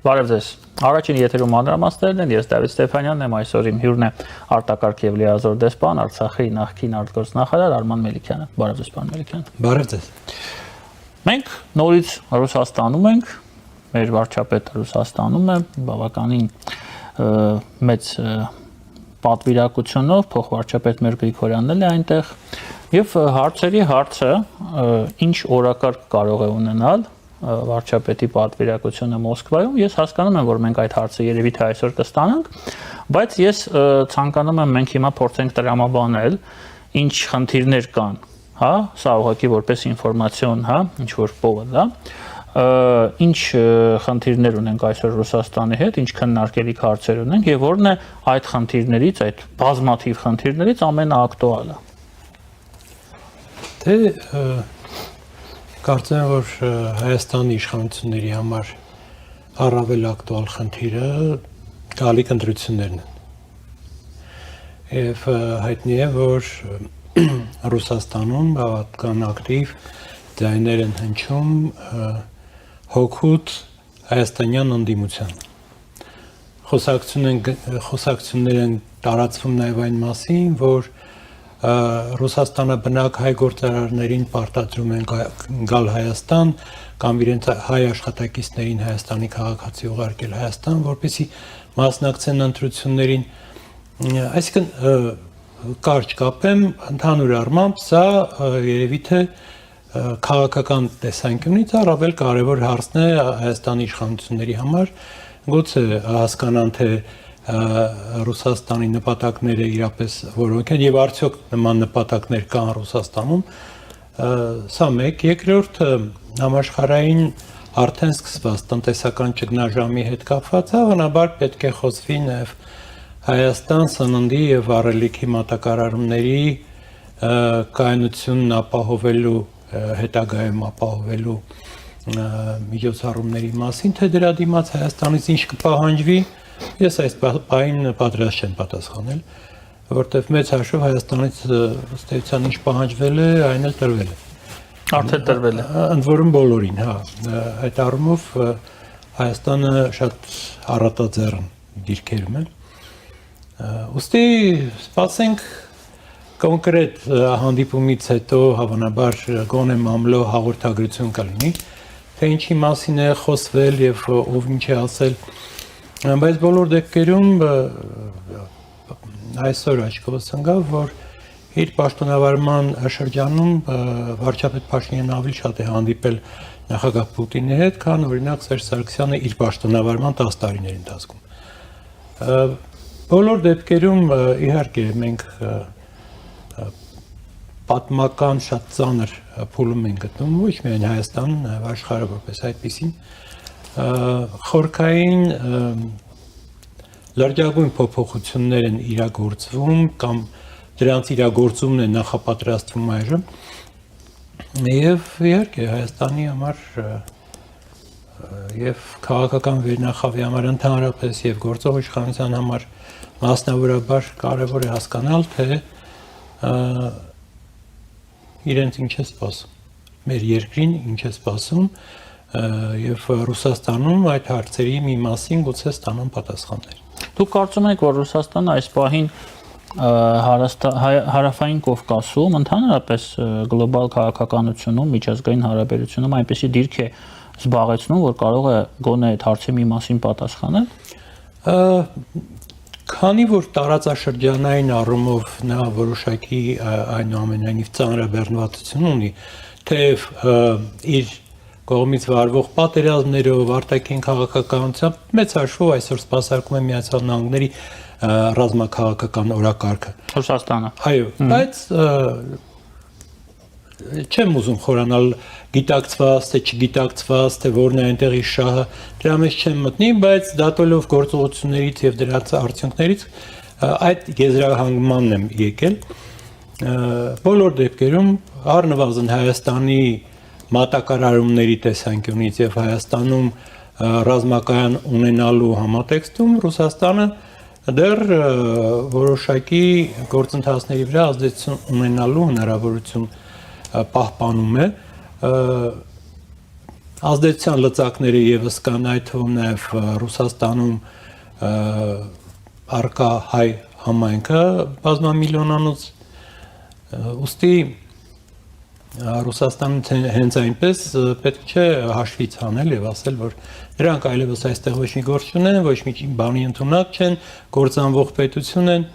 Բարև ձեզ։ Առաջին եթերում մանրամասներն են, ես Դավիթ Ստեփանյանն եմ, այսօր իմ հյուրն է արտակարգ եւ լիազոր դեսպան, Արցախի նախկին արտգործնախարար Արման Մելիքյանը։ Բարև ձեզ, պարոն Մելիքյան։ Բարև ձեզ։ Մենք նորից Ռուսաստանում ենք, մեր վարչապետը Ռուսաստանում է, բավականին մեծ պատվիրակությունով, փոխվարչապետ մեր Գրիգորյանն էլ է այնտեղ, եւ հարցերի հարցը ինչ օրակարգ կարող է ունենալ վարչապետի պատվիրակությունը Մոսկվայում, ես հասկանում եմ, որ մենք այդ հարցը երևի թե այսօր կստանանք, բայց ես ցանկանում եմ մենք հիմա փորձենք տրամաբանել, ինչ խնդիրներ կան, հա, սա ուղղակի որպես ինֆորմացիոն, հա, ինչ որ повод, հա, ինչ խնդիրներ ունենք այսօր Ռուսաստանի հետ, ինչ քննարկելիք հարցեր ունենք եւ որն է այդ խնդիրներից, այդ բազմաթիվ խնդիրներից ամենաակտուալը։ Թե կարծեմ, որ Հայաստանի իշխանությունների համար առավել ակտուալ խնդիրը գալիք ընտրություններն են։ Եվ հայտնի է, որ Ռուսաստանում բավական ակտիվ ձայներ են հնչում հօգուտ հայաստանյան ընդդիմության։ Խոսակցություններ են տարածվում նաև այն մասին, որ Ռուսաստանը բնակ հայ գործարարներին պարտադրում են գալ Հայաստան կամ իրենց հայ աշխատակիցներին Հայաստանի քաղաքացի ուղարկել Հայաստան, որպեսզի մասնակցեն ընտրություններին, այսինքն կարճ կապեմ, ընդհանուր առմամբ սա երևի թե քաղաքական տեսանկյունից առավել կարևոր հարցն է Հայաստանի իշխանությունների համար, գուցե հասկանան թե Ռուսաստանի նպատակները իրապես որոնք են եւ արդյոք նման նպատակներ կան Ռուսաստանում, սա մեկ, երկրորդ համաշխարհային արդեն սկսված տնտեսական ճգնաժամի հետ կապված հավանաբար պետք է խոսվի նաեւ Հայաստան սննդի եւ առելիքի մատակարարումների կայունությունն ապահովելու հետագայում ապահովելու միջոցառումների մասին, թե դրա դիմաց Հայաստանից ինչ կպահանջվի, ես այս բանին պատրաստ չեմ պատասխանել, որտեղ մեծ հաշվով Հայաստանից ըստ էության ինչ պահանջվել է, այն էլ տրվել է։ Արդեն տրվել է։ Ընդ որում բոլորին, հա, այդ առումով Հայաստանը շատ առատաձեռն դիրքերում է։ Ուստի սպասենք կոնկրետ հանդիպումից հետո հավանաբար գոնե մամլո հաղորդագրություն կլինի, թե ինչի մասին է խոսվել եւ ով ինչ է ասել, բայց բոլոր դեպքերում այսօր աչքովս ընկավ, որ իր պաշտոնավարման շրջանում վարչապետ Փաշինյանը ավելի շատ է հանդիպել նախագահ Պուտինի հետ, քան օրինակ Սերժ Սարգսյանը իր պաշտոնավարման 10 տարիների ընթացքում։ Բոլոր դեպքերում իհարկե մենք պատմական շատ ծանր փուլում ենք գտնում, ոչ միայն Հայաստանը, նաև աշխարհը որպես այդպեսին, խորքային լրջագույն փոփոխություններ են իրագործվում կամ դրանց իրագործումն է նախապատրաստվում այժմ, եւ իհարկե Հայաստանի համար եւ քաղաքական վերնախավի համար ընդհանրապես եւ գործող իշխանության համար մասնավորաբար կարևոր է հասկանալ, թե իրենց ինչ է սպասում, մեր երկրին ինչ է սպասում եւ Ռուսաստանում այդ հարցերի մի մասին գուցե ստանան պատասխաններ։ Դուք կարծում եք, որ Ռուսաստանը այս պահին հարավային Կովկասում, ընդհանրապես գլոբալ քաղաքականությունում, միջազգային հարաբերությունում այնպեսի դիրք է զբաղեցնում, որ կարող է գոնե այդ հարցի մի մասին պատասխանել։ Քանի որ տարածաշրջանային առումով նա որոշակի այնուամենայնիվ ծանրաբեռնվածություն ունի, թեև իր կողմից վարվող պատերազմներով, արտաքին քաղաքականությամբ մեծ հաշվով այսօր սպասարկում է Միացյալ Նահանգների ռազմաքաղաքական օրակարգը։ Ռուսաստանը։ Այո, բայց չեմ ուզում խորանալ գիտակցված, թե չգիտակցված, թե որն է այնտեղի շահը, դրա մեջ չեմ մտնի, բայց դատելով գործողություններից եւ դրանց արդյունքներից այդ եզրահանգմանն եմ եկել։ Բոլոր դեպքերում առնվազն Հայաստանի մատակարարումների տեսանկյունից եւ Հայաստանում ռազմական ունենալու համատեքստում Ռուսաստանը դեռ որոշակի գործընթացների վրա ազդեցություն ունենալու հնարավորություն պահպանում է, ազդեցության լծակները եւս կան, այդ թվում նաեւ Ռուսաստանում արկա հայ համայնքը բազմամիլիոնանոց, ուստի Ռուսաստանում հենց այնպես պետք չէ հաշվից հանել եւ ասել, որ նրանք այլևս այստեղ ոչ մի գործ չունեն, ոչ մի բանի ընդունակ չեն, գործանվող պետություն են,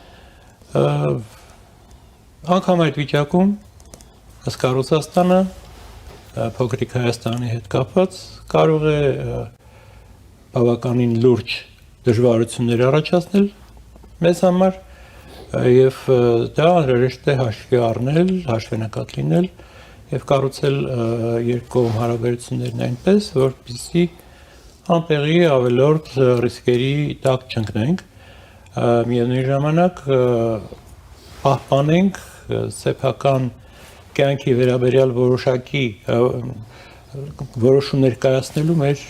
անգամ այդ վիճակում հսկա Ռուսաստանը փոքրիկ Հայաստանի հետ կապված կարող է բավականին լուրջ դժվարություններ առաջացնել մեզ համար եւ դա անհրաժեշտ է հաշվի առնել, հաշվենկատ լինել եւ կառուցել երկկողմ հարաբերություններն այնպես, որպեսզի անտեղի ավելորդ ռիսկերի տակ չընկնենք, միևնույն ժամանակ պահպանենք սեփական կյանքի վերաբերյալ որոշակի որոշումներ կայացնելու մեր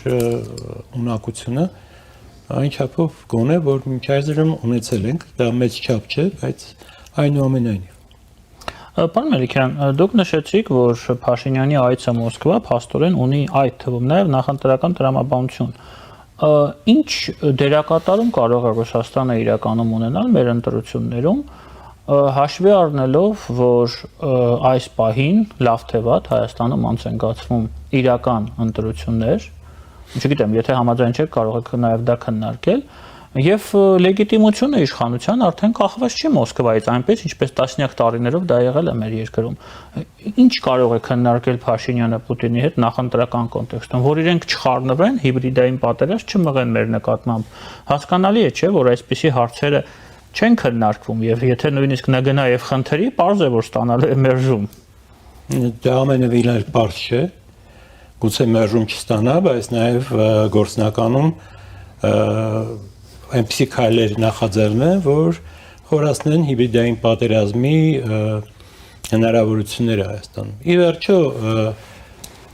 ունակությունը, այն չափով գոնե, որ մինչ այժմ ունեցել ենք, դա մեծ չափ չէ, բայց այնուամենայնիվ։ Պարոն Մելիքյան, դուք նշեցիք, որ Փաշինյանի այցը Մոսկվա փաստորեն ունի այդ թվում նաև նախընտրական տրամաբանություն։ Ինչ դերակատարում կարող է Ռուսաստանը իրականում ունենալ մեր ընտրություններում, հաշվի առնելով, որ այս պահին լավ թե վատ Հայաստանում անց են գացվում իրական ընտրություններ, չգիտեմ, եթե համաձայն չեք, կարող եք նաև դա քննարկել, եւ լեգիտիմությունը իշխանության արդեն կախված չի Մոսկվայից, այնպես ինչպես տասնյակ տարիներով դա եղել է մեր երկրում։ Ինչ կարող է քննարկել Փաշինյանը Պուտինի հետ նախընտրական կոնտեքստում, որ իրենք չխառնվեն, հիբրիդային պատերազմ չմղեն մեր նկատմամբ։ Հասկանալի է, չէ, որ այսպիսի հարցերը չեն քննարկվում եւ եթե նույնիսկ նա գնա եւ խնդրի, պարզ է, որ ստանալու է մերժում։ Դա ամենևին էլ պարզ չէ։ Գուցե մերժում չստանա, բայց նաեւ գործնականում այնպիսի քայլեր նախաձեռն է, որ խորացնեն հիբրիդային պատերազմի հնարավորությունները Հայաստանում։ Ի վերջո,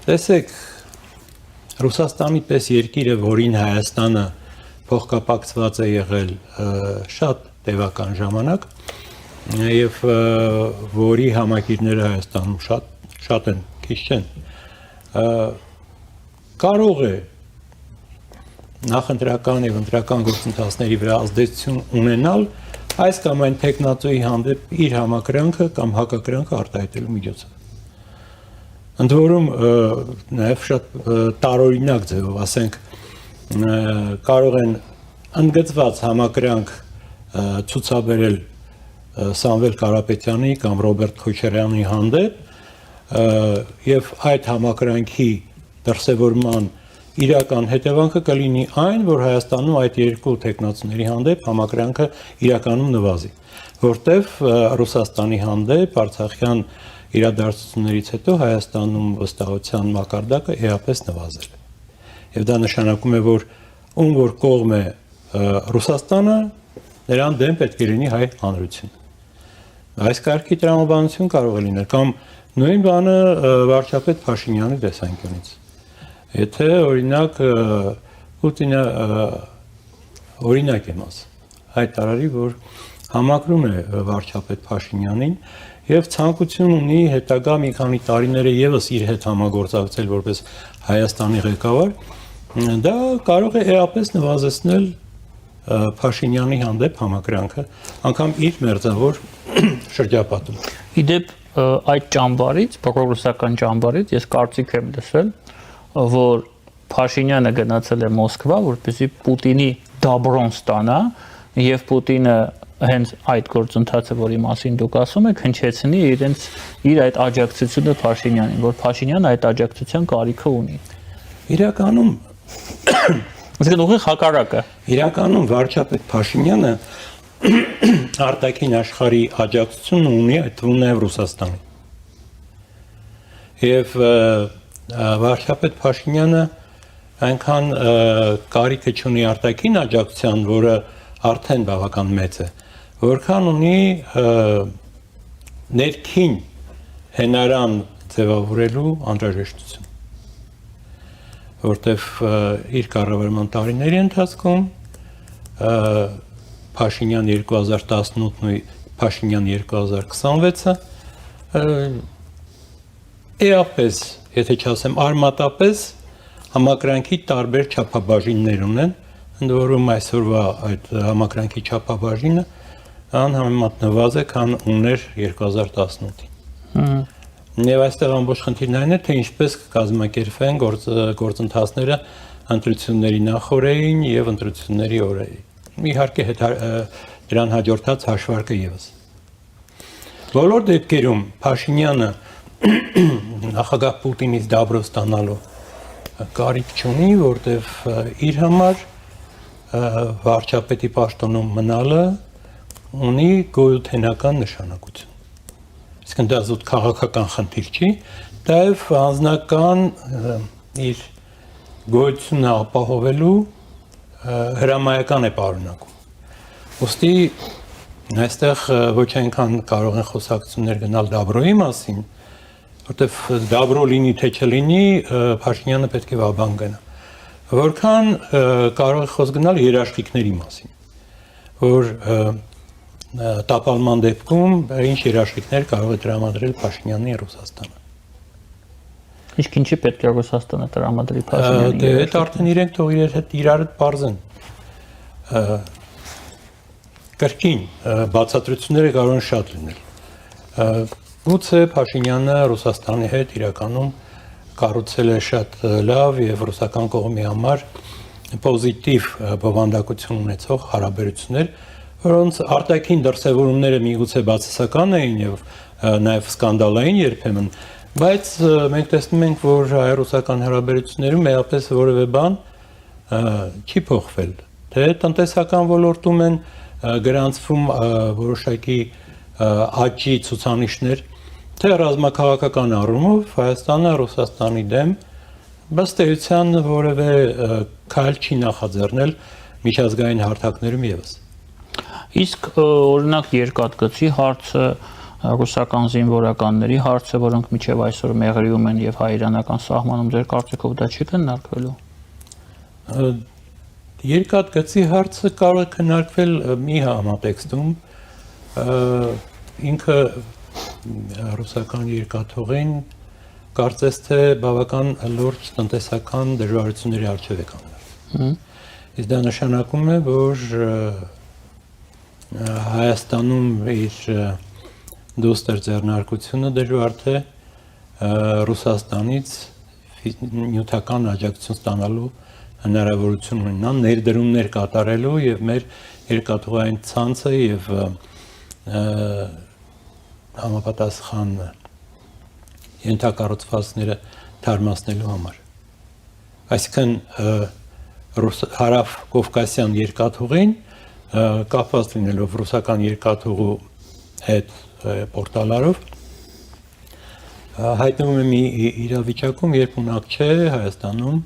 տեսեք, Ռուսաստանի պես երկիրը, որին Հայաստանը փոխկապակցված է եղել շատ տևական ժամանակ, եւ որի համակիրները Հայաստանում շատ են, քիչ չեն, կարող է նախընտրական եւ ընտրական գործընթացների վրա ազդեցություն ունենալ այս կամ այն տեխնատոյի հանդեպ իր համակրանքը կամ հակակրանքը արտահայտելու միջոցով։ Ընդ որում նաեւ շատ տարօրինակ ձևով, ասենք, կարող են ընդգծված համակրանք ցուցաբերել Սամվել Կարապետյանի կամ Ռոբերտ Քոչարյանի հանդեպ եւ այդ համակրանքի դրսեւորման իրական հետևանքը կլինի այն, որ Հայաստանում այդ երկու տեխնացիների հանդեպ համակրանքը իրականում նվազի, որտեվ Ռուսաստանի հանդեպ Արցախյան իրադարձություններից հետո Հայաստանում վստահության մակարդակը էապես նվազել է։ Եվ դա նշանակում է, որ ում որ կողմ է Ռուսաստանը, նրան դեմ պետք է լինի հայ հանրությունը։ Այս կարգի տրամաբանություն կարող է լինել կամ նույն բանը վարչապետ Փաշինյանի տեսանկյունից։ Եթե օրինակ Պուտինը օրինակ եմ ասում, հայտարարի, որ համակրում է վարչապետ Փաշինյանին եւ ցանկություն ունի հետագա մի քանի տարիները եւս իր հետ համագործակցել որպես Հայաստանի ղեկավար, դա կարող է էապես նվազեցնել Փաշինյանի հանդեպ համակրանքը, անգամ իր մերձավոր շրջապատում։ Իդեպ այդ ճամբարից, պրոռուսական ճամբարից ես կարծիք եմ լսել, որ Փաշինյանը գնացել է Մոսկվա, որպեսզի Պուտինի դաբրոն ստանա եւ Պուտինը հենց այդ գործընթացը, որի մասին դուք ասում եք, հնչեցնի իր այդ աջակցությունը Փաշինյանին, որ Փաշինյանը այդ աջակցության կարիքը ունի։ Իրականում Իսկ ուղիղ հակառակը։ Իրականում վարչապետ Փաշինյանը արտաքին աշխարհի աջակցություն ունի, այդ թվում նաև Ռուսաստանի։ Եվ վարչապետ Փաշինյանը այնքան կարիքը չունի արտաքին աջակցության, որը արդեն բավական մեծ է, որքան ունի ներքին հենարան ձևավորելու անհրաժեշտություն, որտեվ իր կառավարման տարիների ընթացքում Փաշինյան 2018-ն ու Փաշինյան 2026-ը էապես, եթե չասեմ արմատապես, համակրանքի տարբեր չափաբաժիններ ունեն, ընդ որում այսօրվա այդ համակրանքի չափաբաժինը անհամեմատնված է, քան ուներ 2018-ին։ Եվ այստեղ ամբողջ խնդիրն այն է, թե ինչպես կկազմակերպվեն գործընթացները ընտրությունների նախօրեին եւ ընտրությունների օրերին։ Իհարկե դրան հաջորդած հաշվարկը եւս։ Բոլոր դեպքերում Փաշինյանը նախագահ Պուտինից դաբրո ստանալու կարիք չունի, որտեվ իր համար վարչապետի պաշտոնում մնալը ունի գոյութենական նշանակություն։ Իսկ դա զուտ քաղաքական խնդիր չի, դա եւ անձնական իր գոյությունը ապահովելու հրամայական է պարունակում։ Ոստի այստեղ ոչ այնքան կարող են խոսակցություններ գնալ Դաբրոյի մասին, որտեվ Դաբրո լինի թե չլինի, Փաշինյանը պետք է վաբան գնա։ Որքան կարող է խոսք գնալ երաշխիքների մասին, որ տապալման դեպքում ինչ երաշխիքներ կարող է տրամադրել Փաշինյանի Ռուսաստանը։ Իսկ ինչի պետք է Ռուսաստանը տրամադրի Փաշինյանին։ Դե այդ արդեն իրենք թող իրար հետ բարձեն։ Կրկին բացատրությունները կարող են շատ լինել։ Գուցե Փաշինյանը Ռուսաստանի հետ իրականում կառուցել է շատ լավ եւ ռուսական կողմի համար պոզիտիվ բովանդակություն ունեցող հարաբերություններ, որոնց արտաքին դրսևորումները միգուցե բացասական էին եւ նաեւ սկանդալային երբեմն, բայց մենք տեսնում ենք, որ հայ-ռուսական հարաբերություններում մեծապես որևէ բան չի փոխվել։ Թե տնտեսական ոլորտում են գրանցվում որոշակի աճի ցուցանիշներ, թե ռազմաքաղաքական առումով Հայաստանը Ռուսաստանի դեմ ըստ էության որևէ քայլ չի նախաձեռնել միջազգային հարթակներում եւս։ Իսկ օրինակ երկաթգծի հարցը, ռուսական զինվորականների հարցը, որոնք մինչև այսօր մեղրիում են եւ հայ-իրանական սահմանում, ձեր կարծիքով դա չի քննարկվելու։ Երկաթգծի հարցը կարող է քննարկվել մի համատեքստում, ինքը ռուսական երկաթուղին կարծես թե բավական լուրջ տնտեսական դժվարությունների առջև է կանգնել։ Իսկ դա նշանակում է, որ Հայաստանում իր դուստր ձեռնարկությունը դժվար թե Ռուսաստանից նյութական աջակցություն ստանալու հնարավորություն ունենա ներդրումներ կատարելու եւ մեր երկաթուղային ցանցը եւ համապատասխան ենթակառուցվածքները թարմացնելու համար։ Այսինքն հարավ կովկասյան երկաթուղին կապված լինելով ռուսական երկաթուղու հետ պորտալարով հայտնվում է մի իրավիճակում, երբ ունակ չէ Հայաստանում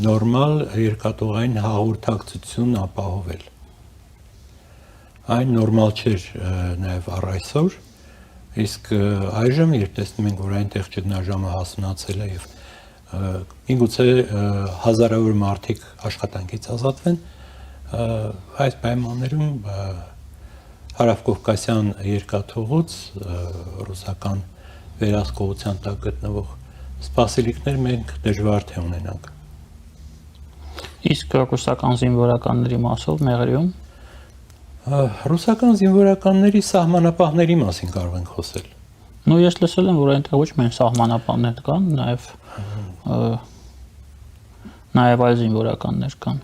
նորմալ երկաթուղային հաղորդակցություն ապահովել։ Այն նորմալ չէր նաև առ այսօր, իսկ այժմ երբ տեսնում ենք, որ այնտեղ ճգնաժամը հասունացել է եւ միգուցե հազարավոր մարդիկ աշխատանքից ազատվեն, այս պայմաններում հարավկովկասյան երկաթուղուց ռուսական վերահսկողության տակ գտնվող սպասելիքներ մենք դժվար թե ունենանք։ Իսկ ռուսական զինվորականների մասով մեղրիում ռուսական զինվորականների սահմանապահների մասին կարող ենք խոսել։ Ну, ես լսել եմ, որ այնտեղ ոչ միայն սահմանապահներ կան, նաև այլ զինվորականներ կան։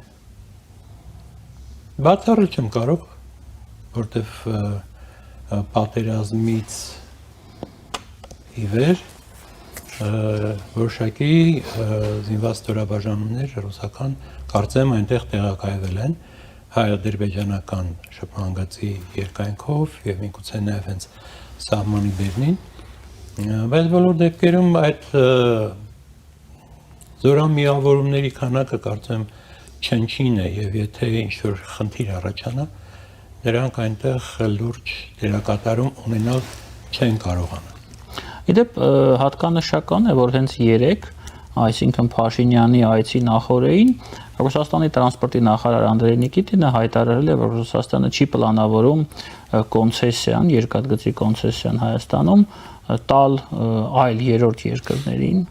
Բացառել չեմ կարող, որտեվ պատերազմից ի վեր որոշակի զինված ստորաբաժանումներ ռուսական կարծեմ այնտեղ տեղակայվել են հայ-ադրբեջանական շփմանգացի երկայնքով եւ միգուցե նաեւ հենց սահմանի բերնին, բայց բոլոր դեպքերում այդ զորամիավորումների քանակը կարծեմ չնչին է եւ եթե ինչ-որ խնդիր առաջանա, նրանք այնտեղ լուրջ դերակատարում ունենալ չեն կարողանա։ Իդեպ հատկանշական է, որ հենց երեք, այսինքն Փաշինյանի այցի նախօրեին Ռուսաստանի տրանսպորտի նախարար Անդրեյ Նիկիտինը հայտարարել է, որ Ռուսաստանը չի պլանավորում կոնցեսիան, երկաթգծի կոնցեսիան Հայաստանում տալ այլ երրորդ երկրներին։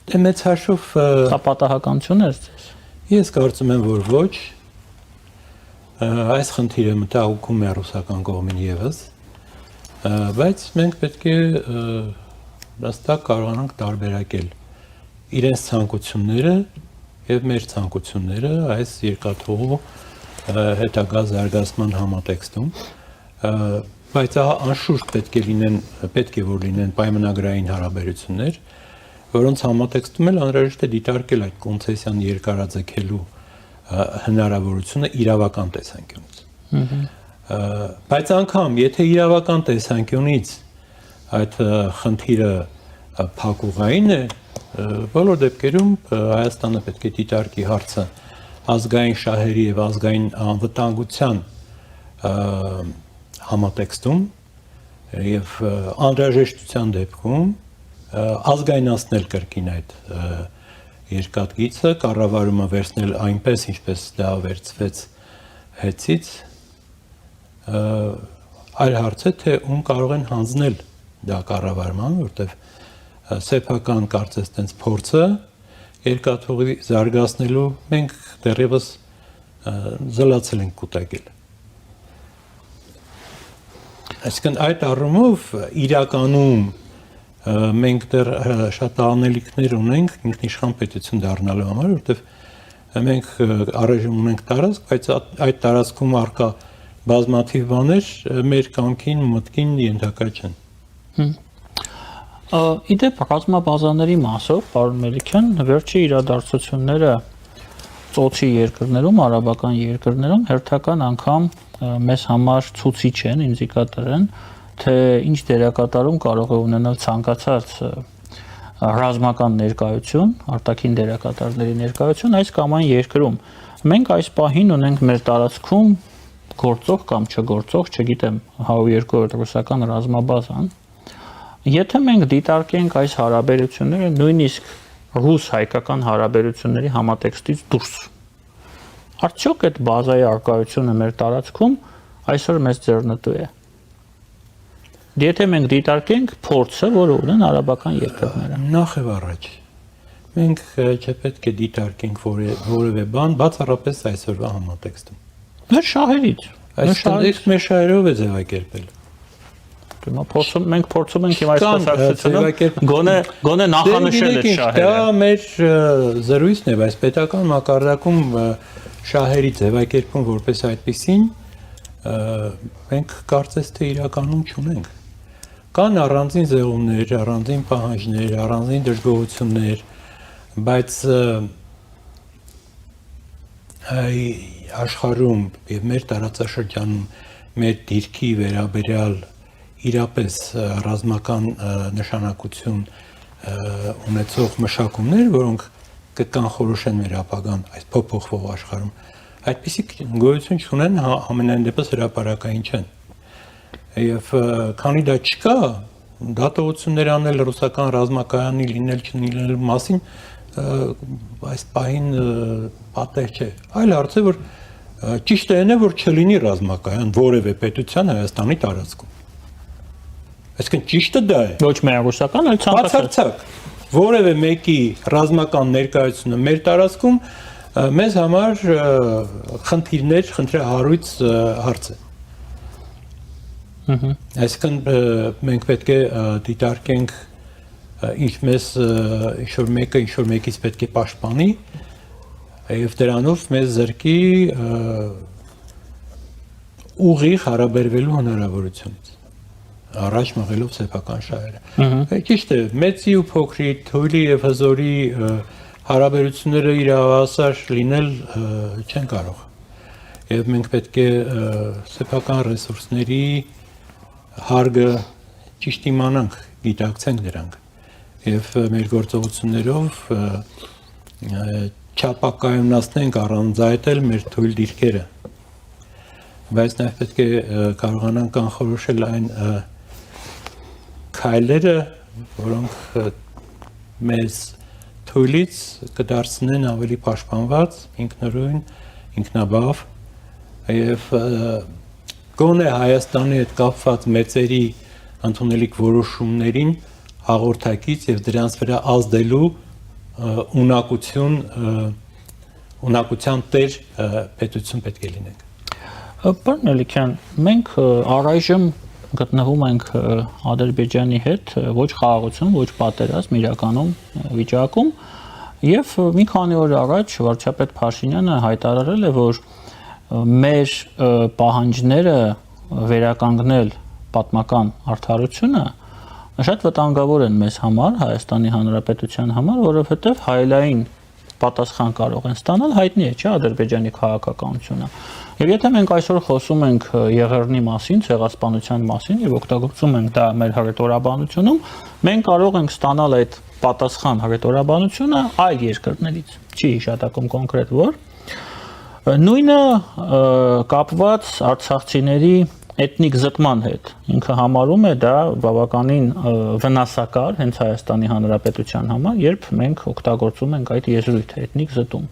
Դե մեծ հաշվով Դա պատահականություն է ձեզ։ ես կարծում եմ, որ ոչ, այս խնդիրը մտահոգում է ռուսական կողմին եւս, բայց մենք պետք է հստակ կարողանանք տարբերակել իրենց ցանկությունները եւ մեր ցանկությունները այս երկաթուղու հետագա զարգացման համատեքստում, բայց անշուշտ պետք է որ լինեն պայմանագրային հարաբերություններ, որոնց համատեքստում էլ անհրաժեշտ է դիտարկել այդ կոնցեսիան երկարաձգելու հնարավորությունը իրավական տեսանկյունից։ Բայց անգամ եթե իրավական տեսանկյունից այդ խնդիրը փակուղային է, բոլոր դեպքերում Հայաստանը պետք է դիտարկի հարցը ազգային շահերի եւ ազգային անվտանգության համատեքստում եւ անհրաժեշտության դեպքում ազգայնացնել կրկին այդ երկաթգիծը, կառավարումը վերցնել այնպես, ինչպես դա վերցվեց հետից, այլ հարց է, թե ում կարող են հանձնել դա կառավարման, որտեղ սեփական կարծես տենց փորձը երկաթուղի զարգացնելու մենք դեռևս զլացել ենք կուտակել։ Այսինքն այդ առումով իրականում մենք դեռ շատ անելիքներ ունենք ինքնիշխան պետություն դառնալու համար, որովհետև մենք առայժմ ունենք տարածք, բայց այդ տարածքում առկա բազմաթիվ բաներ մեր կամքին, մտքին ենթակա չեն։ Իդեպ ռազմաբազաների մասով, պարոն Մելիքյան, վերջի իրադարձությունները ծոցի երկրներում, արաբական երկրներում հերթական անգամ մեզ համար ցուցիչ են, ինդիկատոր են, թե ինչ դերակատարում կարող է ունենալ ցանկացած ռազմական ներկայություն, արտաքին դերակատարների ներկայություն այս կամ այն երկրում։ Մենք այս պահին ունենք մեր տարածքում գործող կամ չգործող, չգիտեմ, 102-րդ ռուսական ռազմաբազան։ Եթե մենք դիտարկենք այս հարաբերությունները նույնիսկ ռուս-հայկական հարաբերությունների համատեքստից դուրս, արդյոք այդ բազայի արկայությունը մեր տարածքում այսօր մեծ ձեռնտու է։ Եթե մենք դիտարկենք փորձը, որը ունեն արաբական երկրները։ Նախ եւ առաջ մենք չպետք է դիտարկենք որևէ բան բացառապես այսօրվա համատեքստում։ Մեր շահերից։ Այս մեր շահերով է ձևակերպել։ Մենք փորձում ենք հիմա այս խոսակցությունը գոնե նախանշել այդ շահերը։ Դա մեր զրույցն է, բայց պետական մակարդակում շահերի ձևակերպում որպես այդպեսին մենք կարծես թե իրականում չունենք։ Կան առանձին զեղումներ, առանձին պահանջներ, առանձին դժգոհություններ, բայց աշխարհում եւ մեր տարածաշրջանում մեր դիրքի վերաբերյալ իրապես ռազմական նշանակություն ունեցող մշակումներ, որոնք կկանխորոշեն մեր ապագան այս փոփոխվող աշխարհում, այդպիսի գոյություն չունեն, ամենայն դեպս հրապարակային չեն։ Եվ քանի դա չկա, դատողություններ անել ռուսական ռազմակայանի լինել չլինելու մասին այս պահին պատեհ չէ։ Այլ հարց է, որ ճիշտ է, որ չլինի ռազմակայան որևէ պետության Հայաստանի տարածքում։ Այսինքն ճիշտը դա է։ Ոչ միայն ռուսական, այլ ցանկացած որևէ մեկի ռազմական ներկայությունը մեր տարածքում մեզ համար խնդրահարույց հարց է։ Այսինքն մենք պետք է դիտարկենք ինչ որ մեկից պետք է պաշտպանի եւ դրանով մեզ զրկի ուղիղ հարաբերվելու հնարավորությունից առաջ մղելով սեփական շահերը։ Ճիշտ է, մեծի ու փոքրի, թույլի եւ հզորի հարաբերությունները իրավասար լինել չեն կարող։ Եվ մենք պետք է սեփական ռեսուրսների հարգը ճիշտ իմանանք, գիտակցենք դրանք եւ մեր գործողություններով չափակայունացնենք առանձայտել մեր թույլ դիրքերը, բայց նաեւ պետք է կարողանանք կանխորոշել այն քայլերը, որոնք մեզ թույլից կդարձնեն ավելի պաշտպանված, ինքնուրույն, ինքնաբավ եւ գոնե Հայաստանի հետ կապված մեծերի ընդունելիք որոշումներին հաղորդակից եւ դրանց վրա ազդելու ունակության տեր պետություն պետք է լինենք։ Պարոն Էլիքյան, մենք առայժմ գտնվում ենք Ադրբեջանի հետ ոչ խաղաղություն, ոչ պատերազմ իրականում վիճակում եւ մի քանի օր առաջ վարչապետ Փաշինյանը հայտարարել է, որ մեր պահանջները վերականգնել պատմական արդարությունը շատ վտանգավոր են մեզ համար, Հայաստանի Հանրապետության համար, որովհետեւ հայելային պատասխան կարող են ստանալ, հայտնի է, չէ՞, Ադրբեջանի քաղաքականությունը։ Եվ եթե մենք այսօր խոսում ենք Եղեռնի մասին, ցեղասպանության մասին եւ օգտագործում ենք դա մեր հռետորաբանությունում, մենք կարող ենք ստանալ այդ պատասխան հռետորաբանությունը այլ երկրներից, չի հիշատակում կոնկրետ որ։ Նույնը կապված արցախցիների էթնիկ զտման հետ։ Ինքը համարում է դա բավականին վնասակար հենց Հայաստանի Հանրապետության համար, երբ մենք օգտագործում ենք այդ եզրույթը էթնիկ զտում։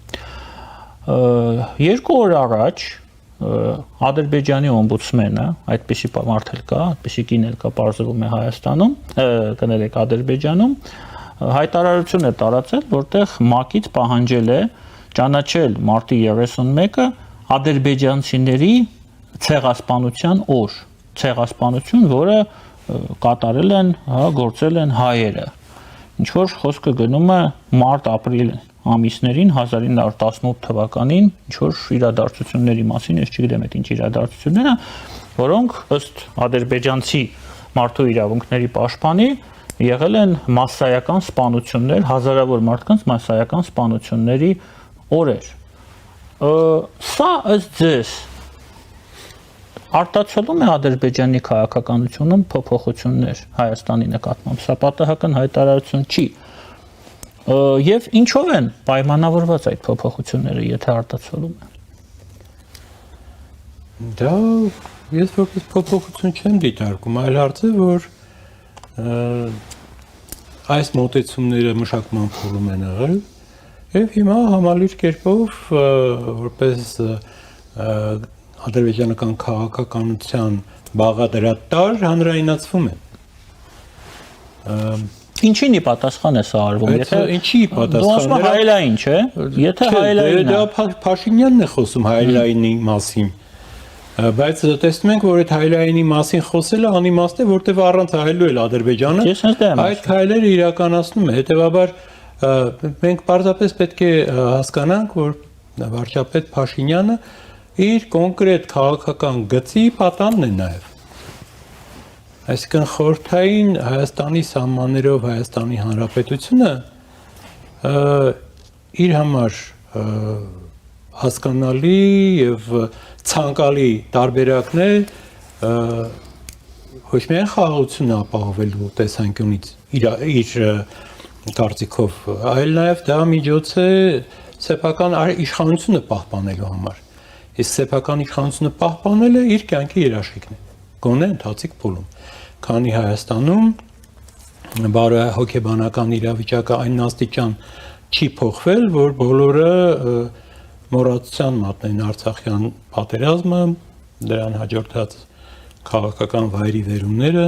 2 օր առաջ Ադրբեջանի օմբուդսմենը, այդպիսի մարդ էլ կա, այդպիսի կին էլ կա, պարզվում է Հայաստանում, կներեք Ադրբեջանում, հայտարարություն է տարածել, որտեղ ՄԱԿ-ից պահանջել է ճանաչել մարտի 31-ը ադրբեջանցիների ցեղասպանության օր, ցեղասպանություն, որը կատարել են, գործել են հայերը։ Ինչ որ խոսքը գնում է մարտ-ապրիլ ամիսներին 1918 թվականին, ինչ որ իրադարձությունների մասին, ես չգիտեմ այդ ինչ իրադարձություններ են, որոնք ըստ ադրբեջանցի մարդու իրավունքների պաշտպանի եղել են մասսայական սպանություններ, հազարավոր մարդկանց մասսայական սպանությունների օրեր։ Սա ըստ ձեզ արտացոլում է Ադրբեջանի քաղաքականությունում փոփոխություններ Հայաստանի նկատմամբ, սա պատահական հայտարարություն չի։ Եվ ինչով են պայմանավորված այդ փոփոխությունները, եթե արտացոլում են։ Դա ես որպես փոփոխություն չեմ դիտարկում, այլ հարց է, որ այս մոտեցումները մշակման փուլում են եղել, եւ հիմա համալիր կերպով որպես ադրբեջանական քաղաքականության բաղադրատար հանրայնացվում են։ Ինչի՞նի պատասխան է սա արվում, եթե ինչի պատասխան է հայելային, չէ՞։ Եթե հայելային է, դա Փաշինյանն է խոսում հայելայինի մասին։ Բայց տեսնում ենք, որ այդ հայելայինի մասին խոսելը անիմաստ է, որտեղ առանց հայելու էլ Ադրբեջանը այդ հայելերը իրականացնում է։ Հետևաբար մենք պարզապես պետք է հասկանանք, որ վարչապետ Փաշինյանը իր կոնկրետ քաղաքական գծի պատանն է նաև։ Այսինքն խորհրդային Հայաստանի սահմաններով Հայաստանի Հանրապետությունը իր համար հասկանալի եւ ցանկալի տարբերակն է ոչ միայն խաղաղությունը ապահովելու տեսանկյունից իր կարծիքով, այլ նաև դա միջոց է սեփական իշխանությունը պահպանելու համար։ Իսկ սեփական իշխանությունը պահպանելը իր կյանքի երաշխիքն է, գոնե ընթացիկ փուլում, քանի Հայաստանում բարոյահոգեբանական իրավիճակը այն աստիճան չի փոխվել, որ բոլորը մոռացության մատնեն Արցախյան պատերազմը, դրան հաջորդած քաղաքական վայրի վերումները,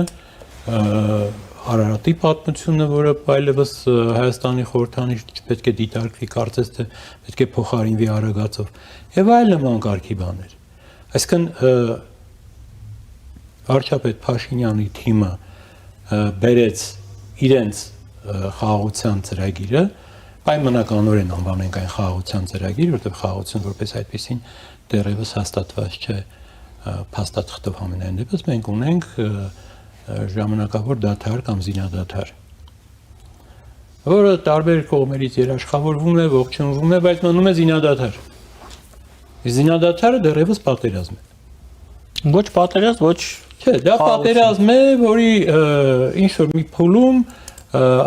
Արարատի պատմությունը, որը այլևս Հայաստանի խորհրդանիշ չպետք է դիտարկվի, կարծես թե պետք է փոխարինվի արագածով, եւ այլ նման կարգի բաներ։ Այսինքն վարչապետ Փաշինյանի թիմը բերեց իրենց խաղաղության ծրագիրը, պայմանականորեն անվանենք այն խաղաղության ծրագիր, որտեղ խաղաղություն որպես այդպեսին դեռևս հաստատված չէ փաստաթղթով ամենայն դեպս մենք ունենք ժամանակավոր դադար կամ զինադադար, որը տարբեր կողմերից երաշխավորվում է, ողջունվում է, բայց մնում է զինադադար։ Զինադադարը դեռևս պատերազմ է։ Ոչ պատերազմ, ոչ չէ, դա պատերազմ է, որի ինչ որ մի փուլում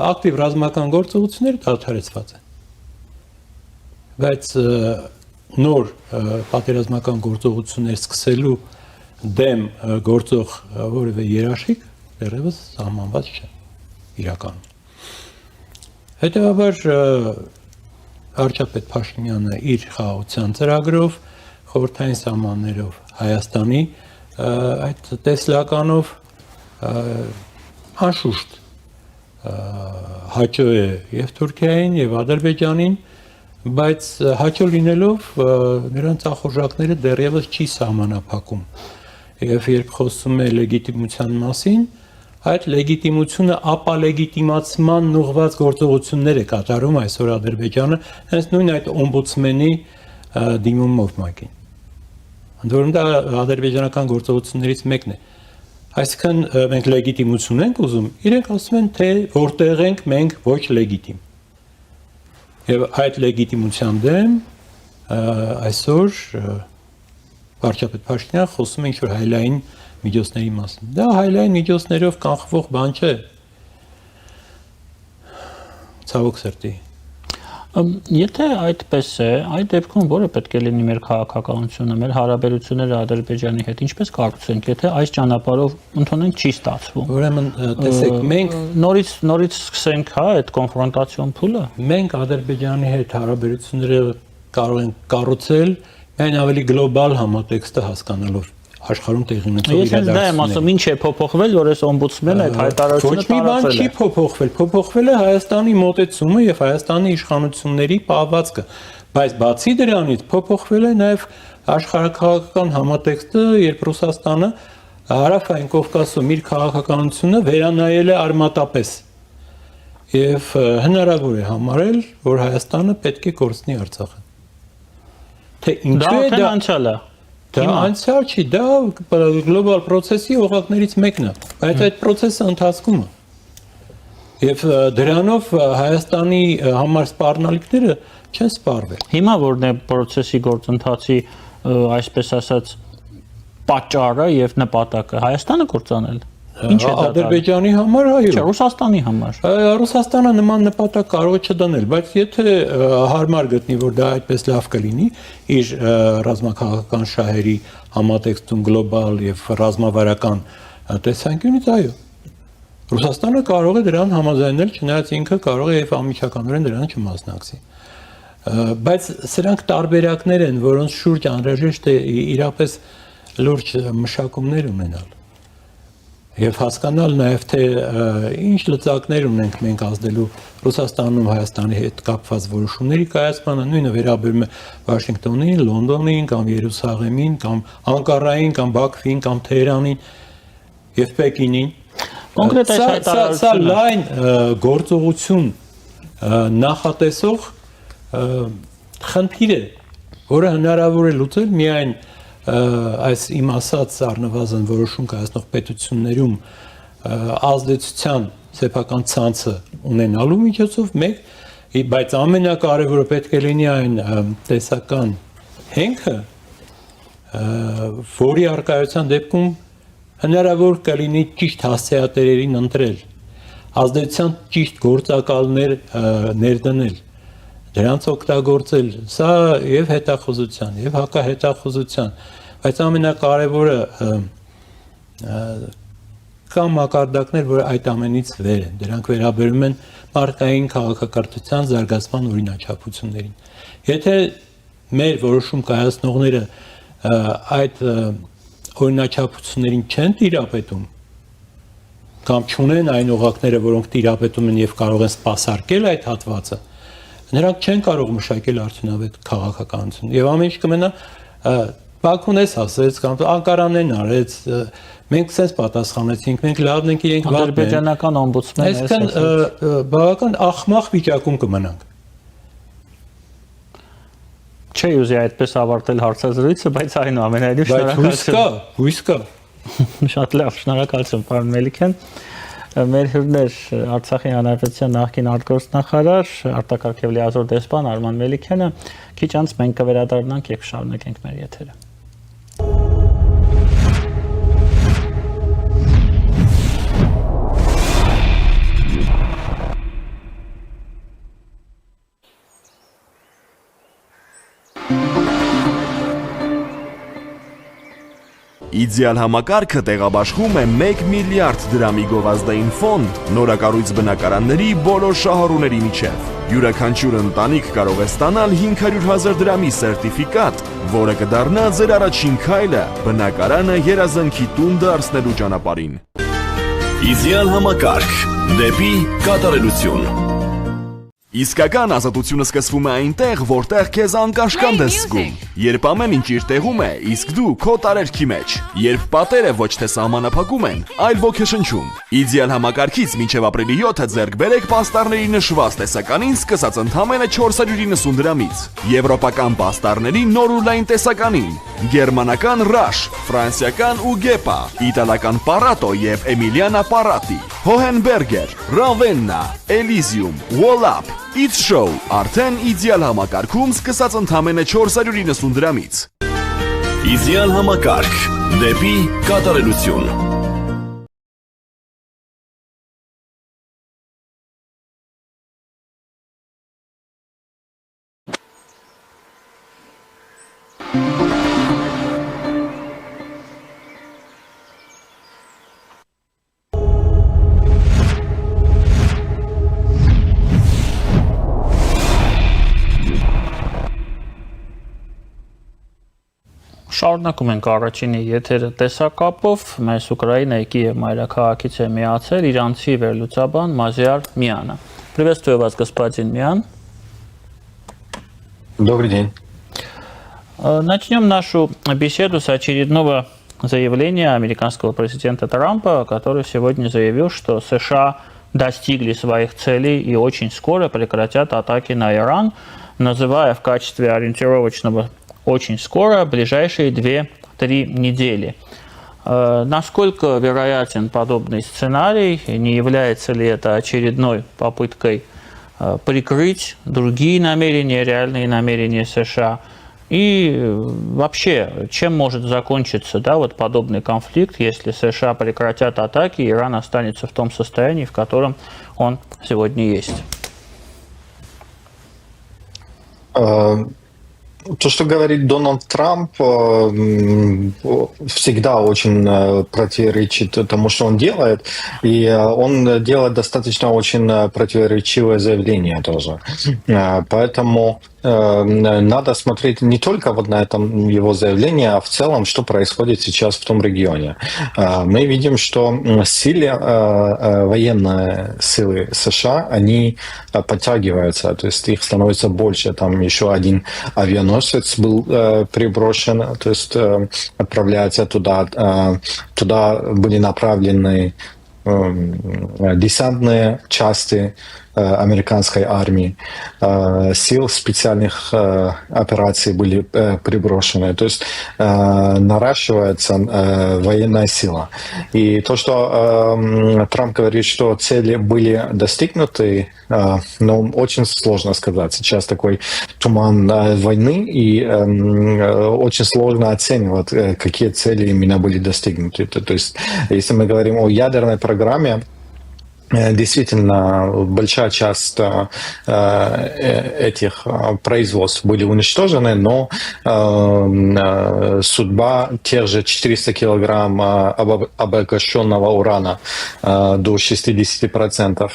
ակտիվ ռազմական գործողությունները դադարեցված են։ Բայց նոր պատերազմական գործողություններ սկսելու դեմ գործող որևէ երաշխիք դեռևս սահմանված չէ իրականում։ Հետևաբար վարչապետ Փաշինյանը իր խաղաղության ծրագրով, խորհրդային սահմաններով Հայաստանի այդ տեսլականով անշուշտ հաճո է եւ Թուրքիային եւ Ադրբեջանին, բայց հաճո լինելով նրանց ախորժակները դեռևս չի սահմանափակում։ Եվ երբ խոսում է լեգիտիմության մասին, այդ լեգիտիմությունը ապալեգիտիմացման ուղղված գործողություններ է կատարում այսօր Ադրբեջանը, հենց նույն այդ օմբուդսմենի դիմումով մակին։ Ընդ որում դա ադրբեջանական գործողություններից մեկն է։ Այսինքն մենք լեգիտիմություն ենք ուզում, իրենք ասում են, թե որտեղ ենք մենք ոչ լեգիտիմ։ Եվ այդ լեգիտիմության դեմ այսօր վարչապետ Փաշինյանը խոսում է ինչ-որ հայլային միջոցների մասին։ Դա հայլային միջոցներով կանխվող բան չէ։ Ցավոք սրտի։ Եթե այդպես է, այդ դեպքում որը պետք է լինի մեր քաղաքականությունը, մեր հարաբերությունները Ադրբեջանի հետ, ինչպես կառուցենք, եթե այս ճանապարհով ընդունենք չի ստացվում։ Ուրեմն տեսեք, մենք նորից սկսենք, հա, այդ կոնֆրոնտացիոն փուլը։ Մենք Ադրբեջանի հետ հարաբերությունները կարող ենք կառուցել միայն ավելի գլոբալ համատեքստը հասկանալով աշխարհում տեղի ունեցող իրադարձությունները։ Ես դա եմ ասում, ինչ է փոփոխվել, որ այս օմբուդսմենը այդ հայտարարությունը տարածել է։ Ոչ մի բան չի փոփոխվել, փոփոխվել է Հայաստանի մոտեցումը եւ Հայաստանի իշխանությունների պահվածքը, բայց բացի դրանից փոփոխվել է նաեւ աշխարհաքաղաքական համատեքստը, երբ Ռուսաստանը Հարավային Կովկասում իր քաղաքականությունը վերանայել է արմատապես եւ հնարավոր է համարել, որ Հայաստանը պետք է կորցնի Արցախը։ Թե ինչու է դա անցյալը։ Դա անցյալ չի, դա գլոբալ process-ի օղակներից մեկն է, բայց այդ process-ը ընթացքում է։ Եվ դրանով Հայաստանի համար սպառնալիքները չեն սպառվել։ Հիմա որն է process-ի գործընթացի, այսպես ասած, պատճառը եւ նպատակը Հայաստանը կործանել։ Ինչ է դա Ադրբեջանի համար, այո։ Չէ, Ռուսաստանի համար։ Ռուսաստանը նման նպատակ կարող է չդնել, բայց եթե հարմար գտնի, որ դա այդպես լավ կլինի, իր ռազմաքաղաքական շահերի համատեքստում գլոբալ եւ ռազմավարական տեսանկյունից, այո։ Ռուսաստանը կարող է դրան համաձայնել, չնայած ինքը կարող է եւ ամիջականորեն դրան չմասնակցի։ Բայց սրանք տարբերակներ են, որոնց շուրջ անհրաժեշտ է իրապես լուրջ մշակումներ ունենալ։ Եվ հասկանալ նաև թե ինչ լծակներ ունենք մենք ազդելու Ռուսաստանում Հայաստանի հետ կապված որոշումների կայացմանը, նույնը վերաբերում է Վաշինգտոնին, Լոնդոնին, կամ Երուսաղեմին, կամ Անկարային, կամ Բաքվին, կամ Թեհրանին եւ Պեկինին։ Կոնկրետ այս հայտարարությունը սա լայն գործողություն նախատեսող խնդիր է, որը հնարավոր է լուծել միայն այս իմ ասած առնվազն որոշում կայացնող պետություններում ազդեցության սեփական ցանցը ունենալու միջոցով մեկ, բայց ամենակարևորը պետք է լինի այն տեսական հենքը, որի առկայության դեպքում հնարավոր կլինի ճիշտ հասցեատերերին ընտրել, ազդեցության ճիշտ գործակալներ ներդնել, դրանց օգտագործել, սա եւ հետախուզության, եւ հակահետախուզության, բայց ամենակարևորը կա մակարդակներ, որ այդ ամենից վեր են, դրանք վերաբերում են մարդկային քաղաքակրթության զարգացման օրինաչափություններին։ Եթե մեր որոշում կայացնողները այդ օրինաչափություններին չեն տիրապետում, կամ չունեն այն օղակները, որոնք տիրապետում են եւ կարող են սպասարկել այդ հատվածը, նրանք չեն կարող մշակել արդյունավետ քաղաքականություն։ Եվ ամեն ինչ կմնա Բաքուն էս ասեց, կամ Անկարանն արեց, մենք sense պատասխանեցինք, մենք լավն ենք, իրենք վատն են։ Ադրբեջանական օմբուդսմենը էս ասեց։ Այսինքն բավական ախմախ վիճակում կմնանք։ Չէ, ուզի այդպես ավարտել հարցազրույցը, բայց այնուամենայնիվ շնորհակալություն։ Հույս կա։ Շատ լավ, շնորհակալություն, պարոն Մելիքյան։ Մեր հյուրներ Արցախի հանրապետության նախկին արտգործնախարար, արտակարգ եւ լիազոր դեսպան Արման Մելիքյանը, քիչ անց մենք կվերադառնանք եւ կշարունակենք մեր եթերը։ Իդեալ համակարգը տեղաբաշխում է 1 միլիարդ դրամի գովազդային ֆոնդ նորակառույց բնակարանների բոլոր շահառուների միջև։ Յուրաքանչյուր ընտանիք կարող է ստանալ 500,000 դրամի սերտիֆիկատ, որը կդառնա ձեր առաջին քայլը բնակարանը երազանքի տուն դարձնելու ճանապարհին։ Իդեալ համակարգ դեպի կատարելություն։ Իսկական ազատությունը սկսվում է այնտեղ, որտեղ քեզ անկաշկանդ ես զգում, երբ ամեն ինչ իր տեղում է, իսկ դու քո տարերքի մեջ, երբ պատերը ոչ թե սահմանափակում են, այլ ոգեշնչում։ Իդեալ համակարգից մինչև ապրիլի 7-ը ձեռք բերեք պաստառների նշված տեսականին սկսած ընդամենը 490 դրամից, եվրոպական պաստառների նոր ու լայն տեսականին, գերմանական Rush, ֆրանսիական Ugepa, իտալական Parato եւ Emiliana Parati, Hohenberger, Ravenna, Elysium, Wallap, It's Show, արդեն իդեալ համակարգում սկսած ընդամենը 490 դրամից։ Իդեալ համակարգ դեպի կատարելություն։ Շարունակում ենք առաջինի եթերը տեսակապով, մեզ Ուկրաինայքի եւ մայրաքաղաքից է միացել իրանցի վերլուծաբան Մազիար Միանը։ Приветствую вас, господин Миан. Добрый день. Начнем нашу беседу с очередного заявления американского президента Трампа, который сегодня заявил, что США достигли своих целей и очень скоро прекратят атаки на Иран, называя в качестве ориентировочного очень скоро, ближайшие 2-3 недели. Насколько вероятен подобный сценарий? Не является ли это очередной попыткой прикрыть другие намерения, реальные намерения США? И вообще, чем может закончиться, да, вот подобный конфликт, если США прекратят атаки, и Иран останется в том состоянии, в котором он сегодня есть? То, что говорит Дональд Трамп, всегда очень противоречит тому, что он делает, и он делает достаточно очень противоречивое заявление тоже. Поэтому надо смотреть не только вот на этом его заявлении, а в целом, что происходит сейчас в том регионе. Мы видим, что военные силы США, они подтягиваются, то есть их становится больше. Там еще один авианосец был приброшен, то есть отправляется туда. Туда были направлены десантные части американской армии, сил специальных операций были приброшены. То есть наращивается военная сила. И то, что Трамп говорит, что цели были достигнуты, но очень сложно сказать. Сейчас такой туман войны, и очень сложно оценивать, какие цели именно были достигнуты. То есть, если мы говорим о ядерной программе, действительно, большая часть этих производств были уничтожены, но судьба тех же 400 килограмм обогащенного урана до 60%,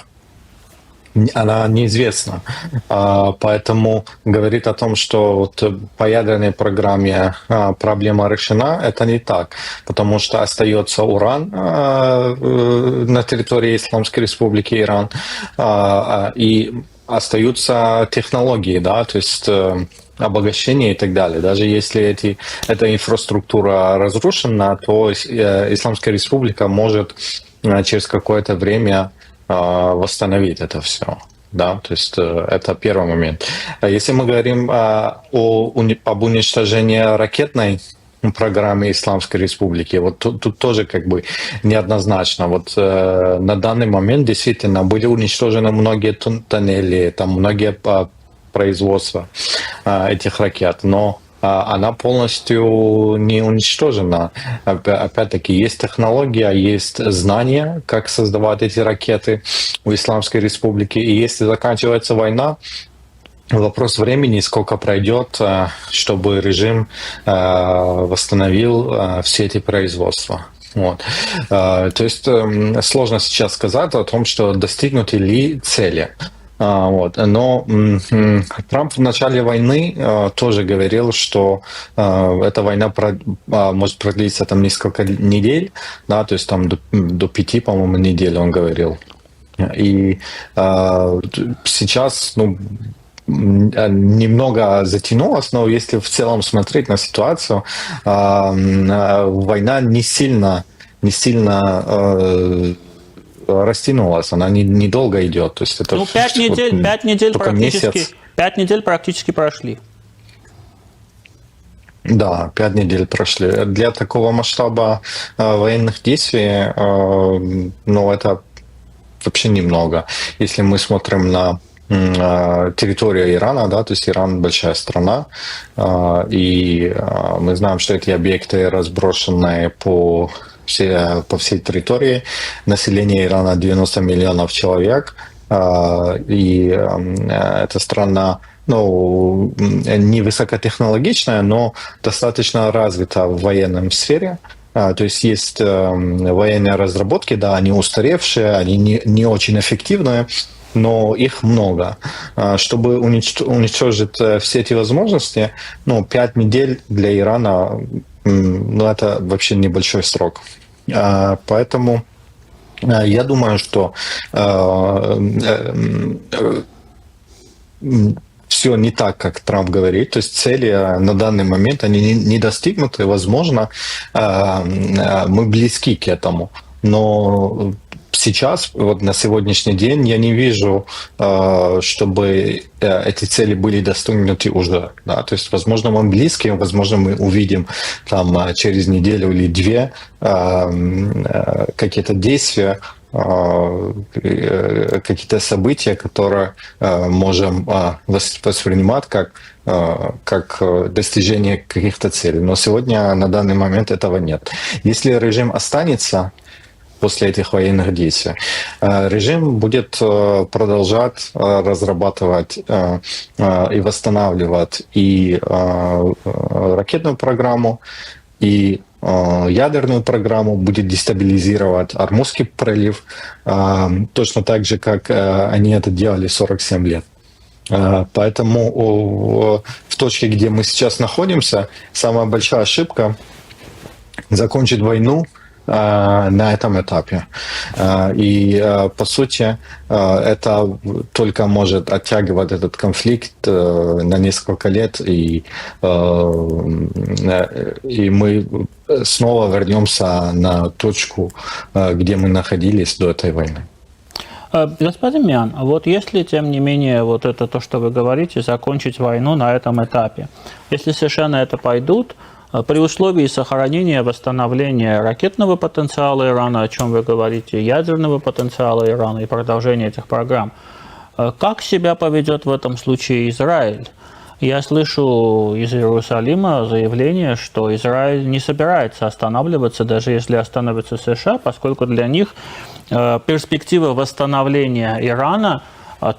она неизвестна. Поэтому говорит о том, что вот по ядерной программе проблема решена, это не так, потому что остается уран на территории Исламской Республики Иран, и остаются технологии, да, то есть обогащение и так далее. Даже если эта инфраструктура разрушена, то Исламская Республика может через какое-то время восстановить это все. Да, то есть это первый момент. Если мы говорим об уничтожении ракетной программы Исламской Республики, вот тут тоже как бы неоднозначно. Вот на данный момент действительно были уничтожены многие тоннели, там многие производства этих ракет, но она полностью не уничтожена. Опять-таки, есть технология, есть знания, как создавать эти ракеты у Исламской Республики. И если заканчивается война, вопрос времени, сколько пройдет, чтобы режим восстановил все эти производства. Вот. То есть сложно сейчас сказать о том, что достигнуты ли цели. Но Трамп в начале войны тоже говорил, что эта война может продлиться там несколько недель, да, то есть там до 5, по-моему, недель он говорил. И сейчас, немного затянулось, но если в целом смотреть на ситуацию, война не сильно растянулась, она недолго идет. То есть это 5 недель практически прошли. Да, 5 недель прошли. Для такого масштаба военных действий, это вообще немного. Если мы смотрим на территорию Ирана, да, то есть Иран большая страна, и мы знаем, что эти объекты разброшены по всей территории. Население Ирана 90 миллионов человек, и эта страна не высокотехнологичная, но достаточно развита в военном сфере. То есть есть военные разработки, да, они устаревшие, они не очень эффективные, но их много. Чтобы уничтожить все эти возможности, 5 недель для Ирана, это вообще небольшой срок. Поэтому я думаю, что все не так, как Трамп говорит. То есть цели на данный момент, они не достигнуты. Возможно, мы близки к этому. Но сейчас, вот на сегодняшний день, я не вижу, чтобы эти цели были достигнуты уже. Да? То есть, возможно, мы близки, возможно, мы увидим там через неделю или 2 какие-то действия, какие-то события, которые можем воспринимать как достижение каких-то целей. Но сегодня, на данный момент, этого нет. Если режим останется после этих военных действий, режим будет продолжать разрабатывать и восстанавливать и ракетную программу, и ядерную программу, будет дестабилизировать Ормузский пролив, точно так же, как они это делали 47 лет. Поэтому в точке, где мы сейчас находимся, самая большая ошибка — закончить войну на этом этапе. И, по сути, это только может оттягивать этот конфликт на несколько лет, и мы снова вернемся на точку, где мы находились до этой войны. Господин Мян, вот если, тем не менее, вот это то, что вы говорите, закончить войну на этом этапе, если США на это пойдут, при условии сохранения, восстановления ракетного потенциала Ирана, о чем вы говорите, ядерного потенциала Ирана и продолжения этих программ, как себя поведет в этом случае Израиль? Я слышу из Иерусалима заявление, что Израиль не собирается останавливаться, даже если остановится США, поскольку для них перспектива восстановления Ирана,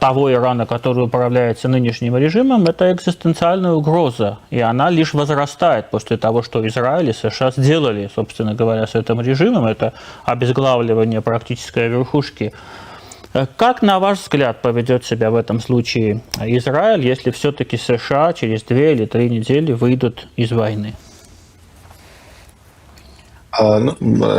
того Ирана, который управляется нынешним режимом, это экзистенциальная угроза. И она лишь возрастает после того, что Израиль и США сделали, собственно говоря, с этим режимом. Это обезглавливание практической верхушки. Как, на ваш взгляд, поведет себя в этом случае Израиль, если все-таки США через 2 или 3 недели выйдут из войны?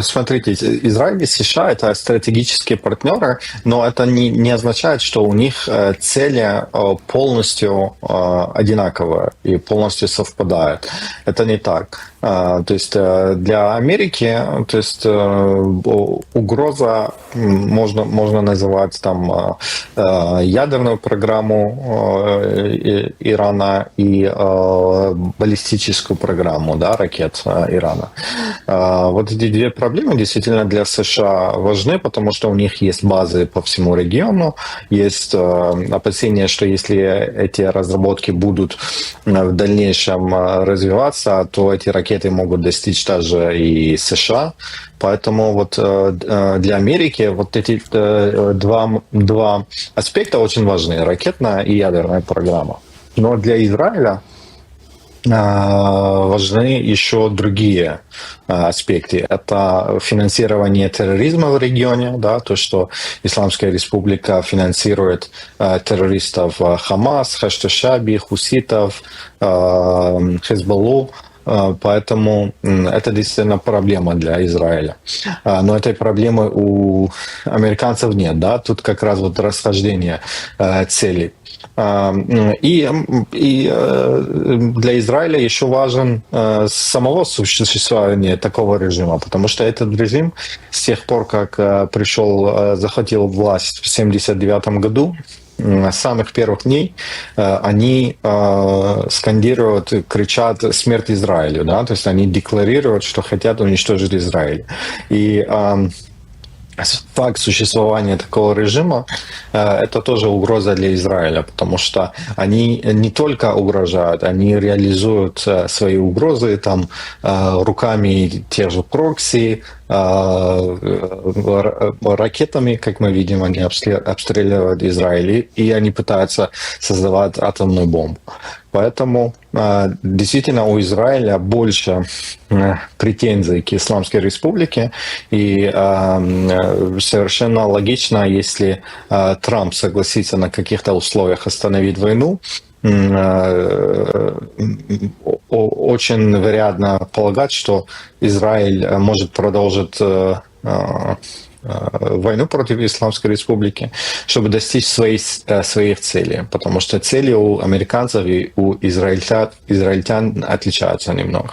Смотрите, Израиль и США — это стратегические партнеры, но это не означает, что у них цели полностью одинаковые и полностью совпадают. Это не так. То есть для Америки, то есть угроза можно называть там ядерную программу Ирана и баллистическую программу, да, ракет Ирана. Вот эти 2 проблемы действительно для США важны, потому что у них есть базы по всему региону, есть опасения, что если эти разработки будут в дальнейшем развиваться, то эти ракеты могут достичь даже и США. Поэтому вот для Америки вот эти два аспекта очень важны: ракетная и ядерная программа. Но для Израиля важны еще другие аспекты. Это финансирование терроризма в регионе, да, то, что Исламская республика финансирует террористов Хамас, Хаш-Шаби, хуситов, Хезболлу. Поэтому это действительно проблема для Израиля. Но этой проблемы у американцев нет. Да? Тут как раз вот расхождение целей. И для Израиля еще важен самого существования такого режима, потому что этот режим с тех пор, как захватил власть в 1979 году, с самых первых дней они скандируют, кричат «Смерть Израилю», да? То есть они декларируют, что хотят уничтожить Израиль. И факт существования такого режима – это тоже угроза для Израиля, потому что они не только угрожают, они реализуют свои угрозы там, руками тех же прокси, ракетами, как мы видим, они обстреливают Израиль, и они пытаются создавать атомную бомбу. Поэтому действительно у Израиля больше претензий к Исламской республике, и совершенно логично, если Трамп согласится на каких-то условиях остановить войну, очень вероятно полагать, что Израиль может продолжить войну против Исламской республики, чтобы достичь своих целей. Потому что цели у американцев и у израильтян отличаются немного.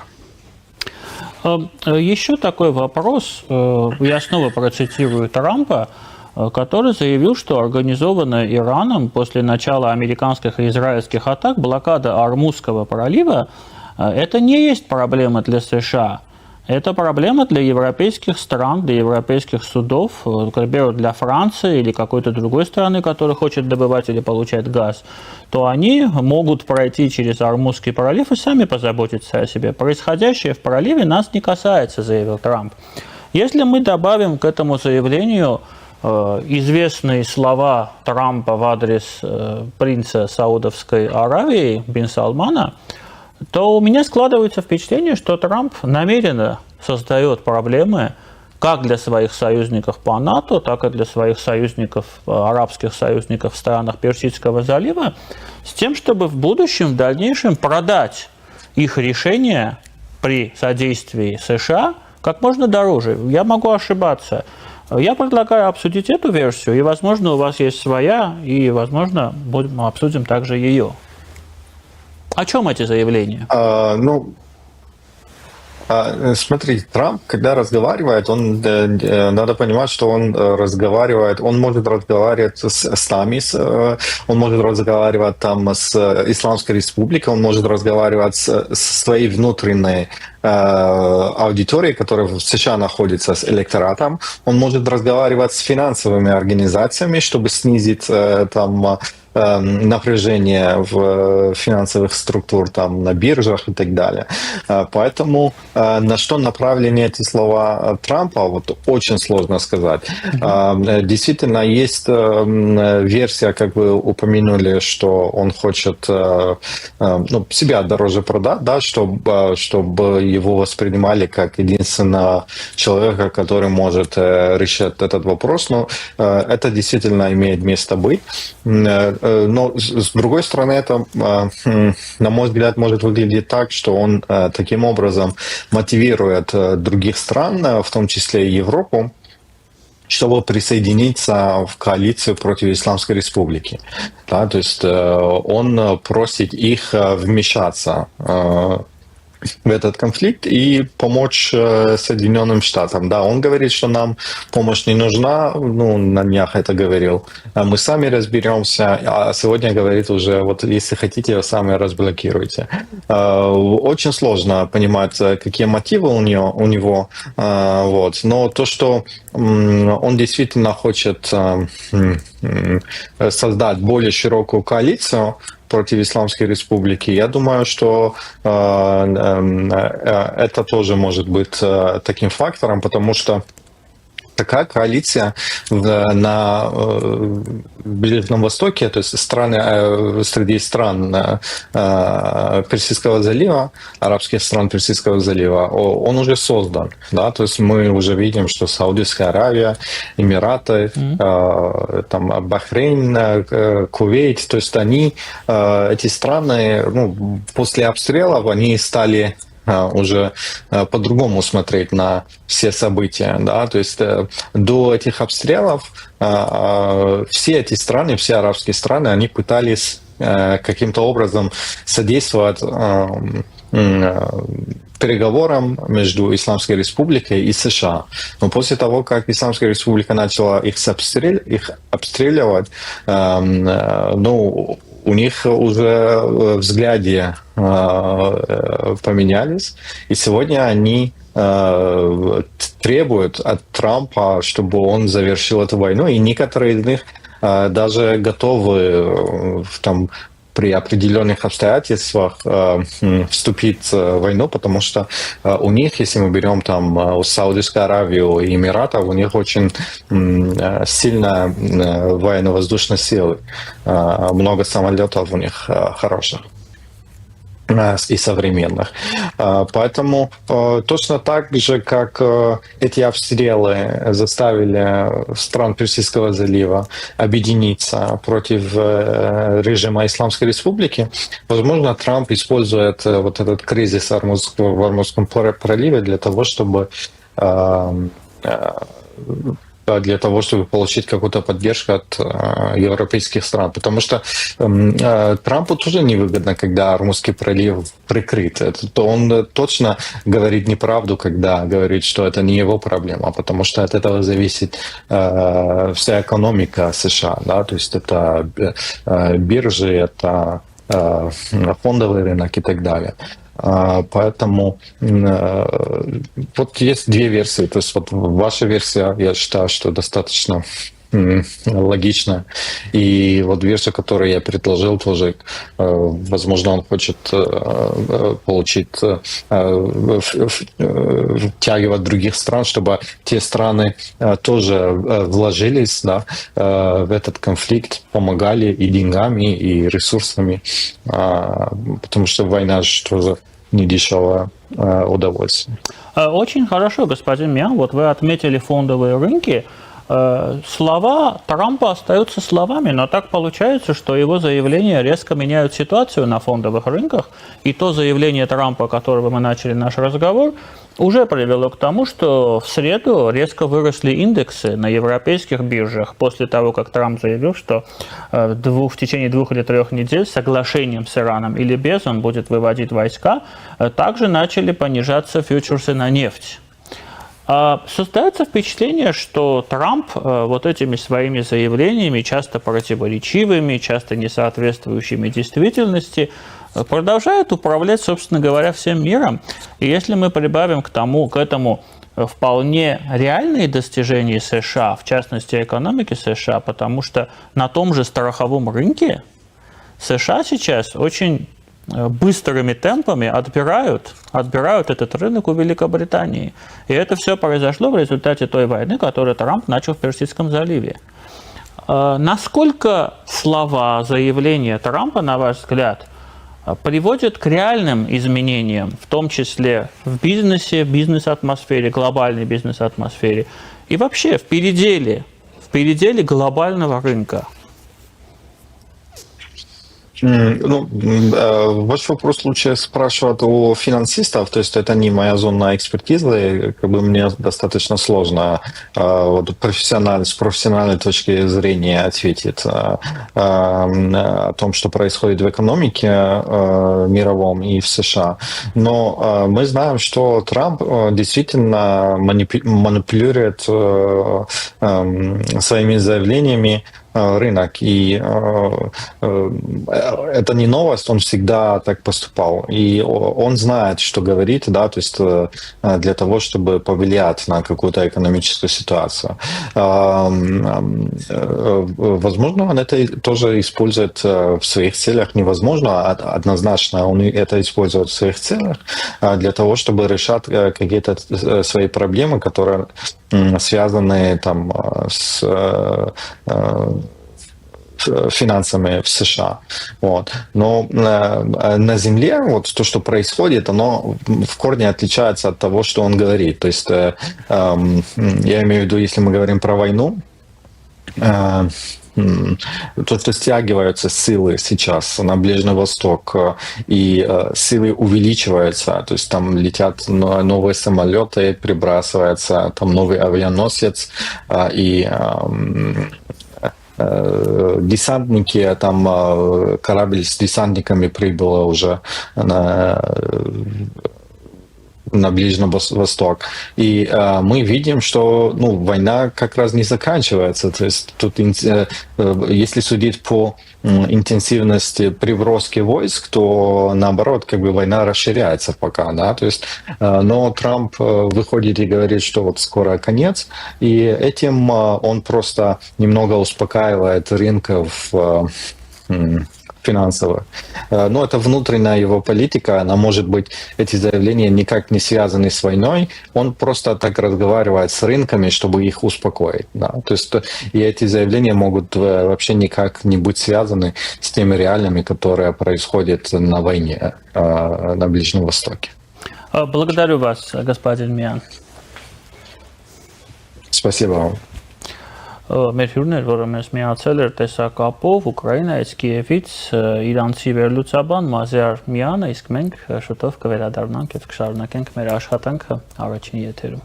Еще такой вопрос. Я снова процитирую Трампа, который заявил, что организованная Ираном после начала американских и израильских атак блокада Ормузского пролива – это не есть проблема для США. Это проблема для европейских стран, для европейских судов, например, для Франции или какой-то другой страны, которая хочет добывать или получать газ, то они могут пройти через Ормузский пролив и сами позаботиться о себе. Происходящее в проливе нас не касается, заявил Трамп. Если мы добавим к этому заявлению известные слова Трампа в адрес принца Саудовской Аравии бин Салмана, то у меня складывается впечатление, что Трамп намеренно создает проблемы как для своих союзников по НАТО, так и для своих союзников, арабских союзников в странах Персидского залива, с тем, чтобы в будущем, в дальнейшем продать их решения при содействии США как можно дороже. Я могу ошибаться. Я предлагаю обсудить эту версию, и, возможно, у вас есть своя, и, возможно, мы обсудим также ее. О чем эти заявления? Смотрите, Трамп, когда разговаривает, надо понимать, что он разговаривает, он может разговаривать с нами, он может разговаривать там с Исламской республикой, он может разговаривать с своей внутренней аудиторией, которая в США находится, с электоратом, он может разговаривать с финансовыми организациями, чтобы снизить там напряжение в финансовых структур там, на биржах и так далее. Поэтому на что направлены эти слова Трампа, вот очень сложно сказать. Действительно, есть версия, как вы упомянули, что он хочет себя дороже продать, да, чтобы его воспринимали как единственного человека, который может решить этот вопрос. Но это действительно имеет место быть. Но, с другой стороны, это, на мой взгляд, может выглядеть так, что он таким образом мотивирует других стран, в том числе и Европу, чтобы присоединиться в коалицию против Исламской республики. Да, то есть он просит их вмешаться в этот конфликт и помочь Соединенным Штатам. Да, он говорит, что нам помощь не нужна, на днях это говорил, мы сами разберемся, а сегодня говорит уже, вот если хотите, сами разблокируйте. Очень сложно понимать, какие мотивы у него, вот. Но то, что он действительно хочет создать более широкую коалицию против Исламской республики, я думаю, что это тоже может быть таким фактором, потому что такая коалиция на Ближнем Востоке, то есть страны среди стран Персидского залива, арабских стран Персидского залива, он уже создан, да, то есть мы уже видим, что Саудовская Аравия, Эмираты, там Бахрейн, Кувейт, то есть они, эти страны, ну, после обстрелов они стали уже по-другому смотреть на все события, да, то есть до этих обстрелов все эти страны, все арабские страны, они пытались каким-то образом содействовать переговорам между Исламской Республикой и США. Но после того, как Исламская Республика начала их обстреливать, ну, у них уже взгляды поменялись, и сегодня они требуют от Трампа, чтобы он завершил эту войну, и некоторые из них даже готовы там при определенных обстоятельствах вступить в войну, потому что у них, если мы берем там Саудовскую Аравию и Эмиратов, у них очень сильная военно-воздушная сила, много самолетов у них хороших и современных. Поэтому точно так же, как эти обстрелы заставили стран Персидского залива объединиться против режима Исламской Республики, возможно, Трамп использует вот этот кризис в Ормузском проливе для того, чтобы получить какую-то поддержку от европейских стран. Потому что Трампу тоже невыгодно, когда Ормузский пролив прикрыт. Он точно говорит неправду, когда говорит, что это не его проблема, потому что от этого зависит вся экономика США. Да? То есть это биржи, это фондовый рынок и так далее. Поэтому вот есть две версии. То есть вот ваша версия, я считаю, что достаточно логично. И вот версия, которую я предложил, тоже, возможно, он хочет получить, втягивать других стран, чтобы те страны тоже вложились, да, в этот конфликт, помогали и деньгами, и ресурсами, потому что война же тоже не дешевое удовольствие. Очень хорошо, господин Мян. Вот вы отметили фондовые рынки. Слова Трампа остаются словами, но так получается, что его заявления резко меняют ситуацию на фондовых рынках, и то заявление Трампа, которого мы начали наш разговор, уже привело к тому, что в среду резко выросли индексы на европейских биржах после того, как Трамп заявил, что в течение 2 или 3 недель с соглашением с Ираном или без он будет выводить войска, также начали понижаться фьючерсы на нефть. Создается впечатление, что Трамп вот этими своими заявлениями, часто противоречивыми, часто не соответствующими действительности, продолжает управлять, собственно говоря, всем миром. И если мы прибавим к этому вполне реальные достижения США, в частности экономики США, потому что на том же страховом рынке США сейчас очень быстрыми темпами отбирают этот рынок у Великобритании. И это все произошло в результате той войны, которую Трамп начал в Персидском заливе. Насколько слова, заявления Трампа, на ваш взгляд, приводят к реальным изменениям, в том числе в бизнесе, бизнес-атмосфере, глобальной бизнес-атмосфере, и вообще в переделе глобального рынка? Ну, ваш вопрос лучше спрашивать у финансистов, то есть это не моя зона экспертизы, как бы мне достаточно сложно вот, с профессиональной точки зрения ответить о том, что происходит в экономике мировом и в США. Но мы знаем, что Трамп действительно манипулирует своими заявлениями рынок. И это не новость, он всегда так поступал. И он знает, что говорит, да, то есть для того, чтобы повлиять на какую-то экономическую ситуацию. Возможно, он это тоже использует в своих целях. Невозможно, однозначно он это использует в своих целях для того, чтобы решать какие-то свои проблемы, которые связаны там с финансами в США. Вот. Но на Земле вот то, что происходит, оно в корне отличается от того, что он говорит. То есть я имею в виду, если мы говорим про войну, то, что стягиваются силы сейчас на Ближний Восток, и силы увеличиваются, то есть там летят новые самолеты, прибрасывается там новый авианосец, и десантники, там корабль с десантниками прибыло уже на Ближний Восток. И мы видим, что война как раз не заканчивается. То есть тут, если судить по интенсивности приброски войск, то наоборот, как бы война расширяется пока, да, то есть, но Трамп выходит и говорит, что вот скоро конец, и этим он просто немного успокаивает рынков финансово. Но это внутренняя его политика, она может быть, эти заявления никак не связаны с войной, он просто так разговаривает с рынками, чтобы их успокоить. Да. То есть и эти заявления могут вообще никак не быть связаны с теми реалиями, которые происходят на войне на Ближнем Востоке. Благодарю вас, господин Միан. Спасибо вам. Մեր հյուրն էր, որը մեզ միացել էր տեսակապով Ուկրաինայից, Կիևից, իրանցի վերլուծաբան Մազիար Միանը, իսկ մենք շուտով կվերադառնանք եւ կշարունակենք մեր աշխատանքը առաջին եթերում։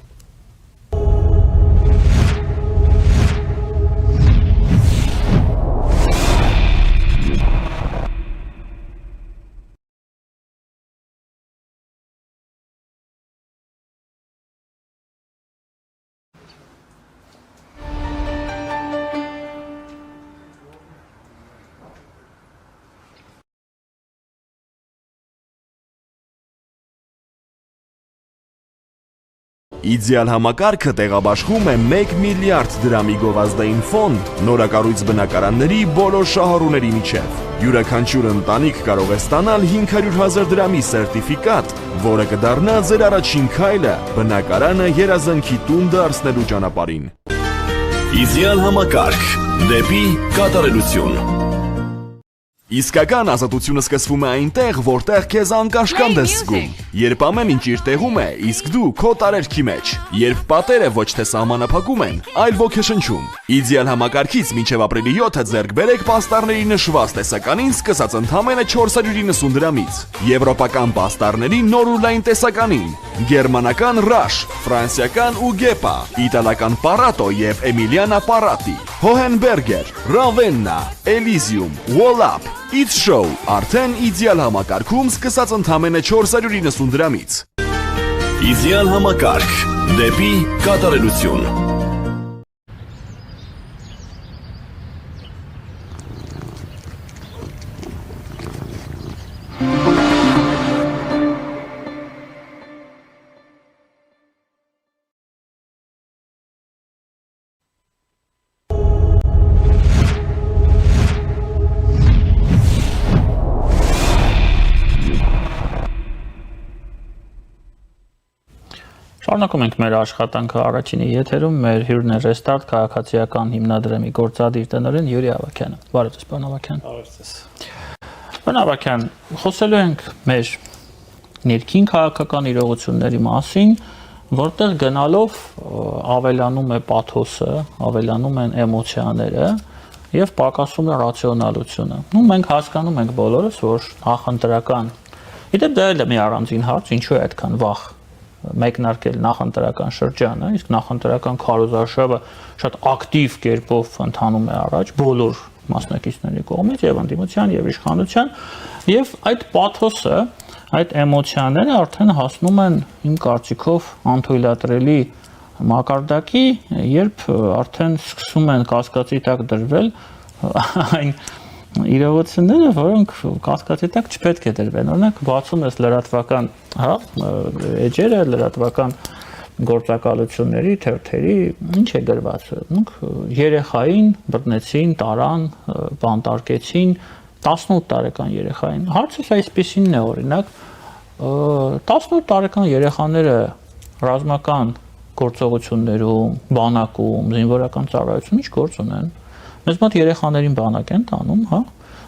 Իդեալ համակարգը տեղաբաշխում է 1 միլիարդ դրամի գովազդային ֆոնդ նորակառույց բնակարանների բոլոր շահառուների միջև։ Յուրաքանչյուր ընտանիք կարող է ստանալ 500,000 դրամի սերտիֆիկատ, որը կդառնա ձեր առաջին քայլը բնակարանը երազանքի տուն դարձնելու ճանապարհին։ Իդեալ համակարգ դեպի կատարելություն։ Իսկական ազատությունը սկսվում է այնտեղ, որտեղ քեզ անկաշկանդ ես զգում, երբ ամեն ինչ իր տեղում է, իսկ դու քո տարերքի մեջ, երբ պատերը ոչ թե սահմանափակում են, այլ ոգեշնչում։ Իդեալ համակարգից մինչև ապրիլի 7-ը ձեռք բերեք պաստառների նշված տեսականին սկսած ընդամենը 490 դրամից, եվրոպական պաստառների նոր ու լայն տեսականին, գերմանական Rush, ֆրանսիական Ugepa, իտալական Parato եւ Emiliana Parati, Hohenberger, Ravenna, Elysium, Wallap, It's Show, արդեն իդեալ համակարգում սկսած ընդամենը 490 դրամից։ Իդեալ համակարգ դեպի կատարելություն։ Շարունակում ենք մեր աշխատանքը առաջինի եթերում, մեր հյուրն է Restart քաղաքացիական հիմնադրամի գործադիր տնօրեն Յուրի Ավագյանը։ Բարև ձեզ, պարոն Ավագյան։ Բարև ձեզ։ Պարոն Ավագյան, խոսելու ենք մեր ներքին քաղաքական իրողությունների մասին, որտեղ գնալով ավելանում է պաթոսը, ավելանում են էմոցիաները եւ պակասում է ռացիոնալությունը։ Մենք հասկանում ենք բոլորս, որ նախընտրական, իդեպ դա էլ է մի առանձին հարց, ինչու է այդքան վաղ մեկնարկել նախընտրական շրջանը, իսկ նախընտրական քարոզարշավը շատ ակտիվ կերպով ընթանում է առաջ բոլոր մասնակիցների կողմից եւ ընդդիմության եւ իշխանության, եւ այդ պաթոսը, այդ էմոցիաները արդեն հասնում են իմ կարծիքով անթույլատրելի մակարդակի, երբ արդեն սկսում են կասկածի տակ դրվել այն իրողությունները, որոնք կասկածի տակ չպետք է դրվեն։ Օրինակ, բացում ես լրատվական, հա, էջերը, լրատվական գործակալությունների, թերթերի, ինչ է գրված։ Երեխային բռնեցին, տարան, բանտարկեցին 18 տարեկան երեխային։ Հարցը այսպեսին է, օրինակ, 18 տարեկան երեխաները ռազմական գործողություններում, բանակում, զինվորական ծառայությունում ինչ գործ ունեն։ Մեզ մոտ երեխաներին բանակ են տանում, հա։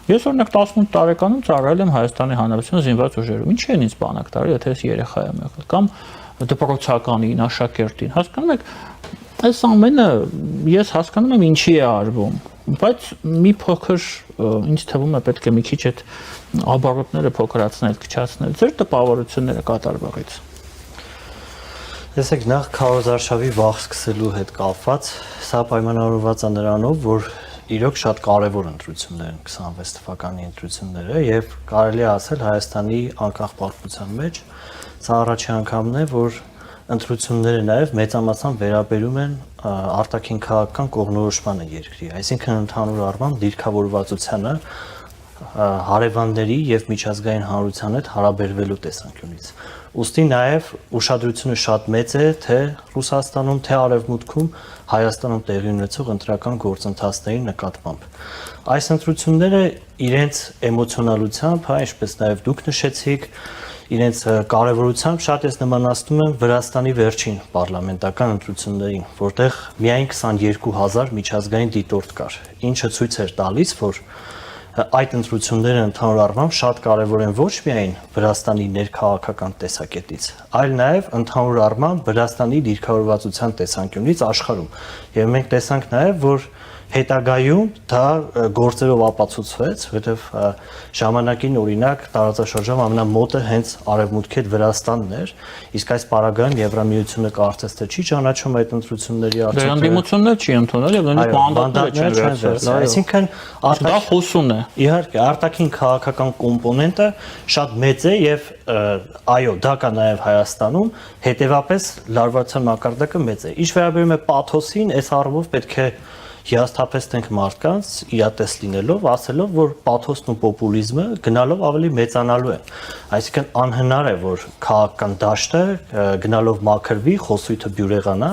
Ես օրինակ 18 տարեկանում ծառայել եմ Հայաստանի Հանրապետության զինված ուժերում։ Ինչ են ինձ բանակ տարել, եթե ես երեխա եմ եղել, կամ դպրոցականին, աշակերտին։ Հասկանում եք, այս ամենը ես հասկանում եմ ինչի է արվում, բայց մի փոքր ինձ թվում է պետք է մի քիչ այդ աբառությունները փոքրացնել, քչացնել։ Ձեր տպավորությունները կատարվողից։ Տեսեք, նախ քարոզարշավի վաղ սկսելու հետ կապված, սա պայմանավորված է նրանով, որ իրոք շատ կարևոր ընտրություններ են 26 թվականի ընտրությունները եւ կարելի է ասել Հայաստանի անկախ պարտության մեջ սա առաջին անգամն է, որ ընտրությունները նաեւ մեծամասամբ վերաբերում են արտաքին քաղաքական կողմնորոշմանը երկրի, այսինքն ընդհանուր առմամբ դիրքավորվածությանը հարևանների եւ միջազգային հանրության հետ հարաբերվելու տեսանկյունից։ Ուստի նաև ուշադրությունը շատ մեծ է թե Ռուսաստանում, թե Արևմուտքում Հայաստանում տեղի ունեցող ընտրական գործընթացների նկատմամբ։ Այս ընտրությունները իրենց էմոցիոնալությամբ, ինչպես նաև դուք նշեցիք, իրենց կարևորությամբ շատ էս նմանացնում են Վրաստանի վերջին պարլամենտական ընտրություններին, որտեղ միայն 22000 միջազգային դիտորդ կար, ինչը ցույց էր տալիս, որ այդ ընտրությունները ընդհանուր առմամբ շատ կարևոր են ոչ միայն Վրաստանի ներքաղաքական տեսակետից, այլ նաև ընդհանուր առմամբ Վրաստանի դիրքավորվածության տեսանկյունից աշխարհում։ Եվ մենք տեսանք նաև, որ հետագայում դա գործերով ապացուցվեց, որովհետև ժամանակին օրինակ տարածաշրջանում ամենամոտը հենց Արևմուտքի հետ Վրաստանն էր, իսկ այս պարագայում Եվրամիությունը կարծես թե չի ճանաչում այդ ընտրությունների արդյունքը։ Դե չի ընդունել եւ նույնիսկ մանդատները չեն վերցրել։ Այսինքն դա խոսուն է։ Իհարկե, արտաքին քաղաքական կոմպոնենտը շատ մեծ է եւ այո, դա կա նաեւ Հայաստանում, հետեւապես լարվածության մակարդակը մեծ է։ Ինչ վերաբերում է պաթոսին, այս առումով պետք է հիասթափեցնենք մարդկանց իրատես լինելով, ասելով, որ պաթոսն ու պոպուլիզմը գնալով ավելի մեծանալու են։ Այսինքն անհնար է, որ քաղաքական դաշտը գնալով մաքրվի, խոսույթը բյուրեղանա,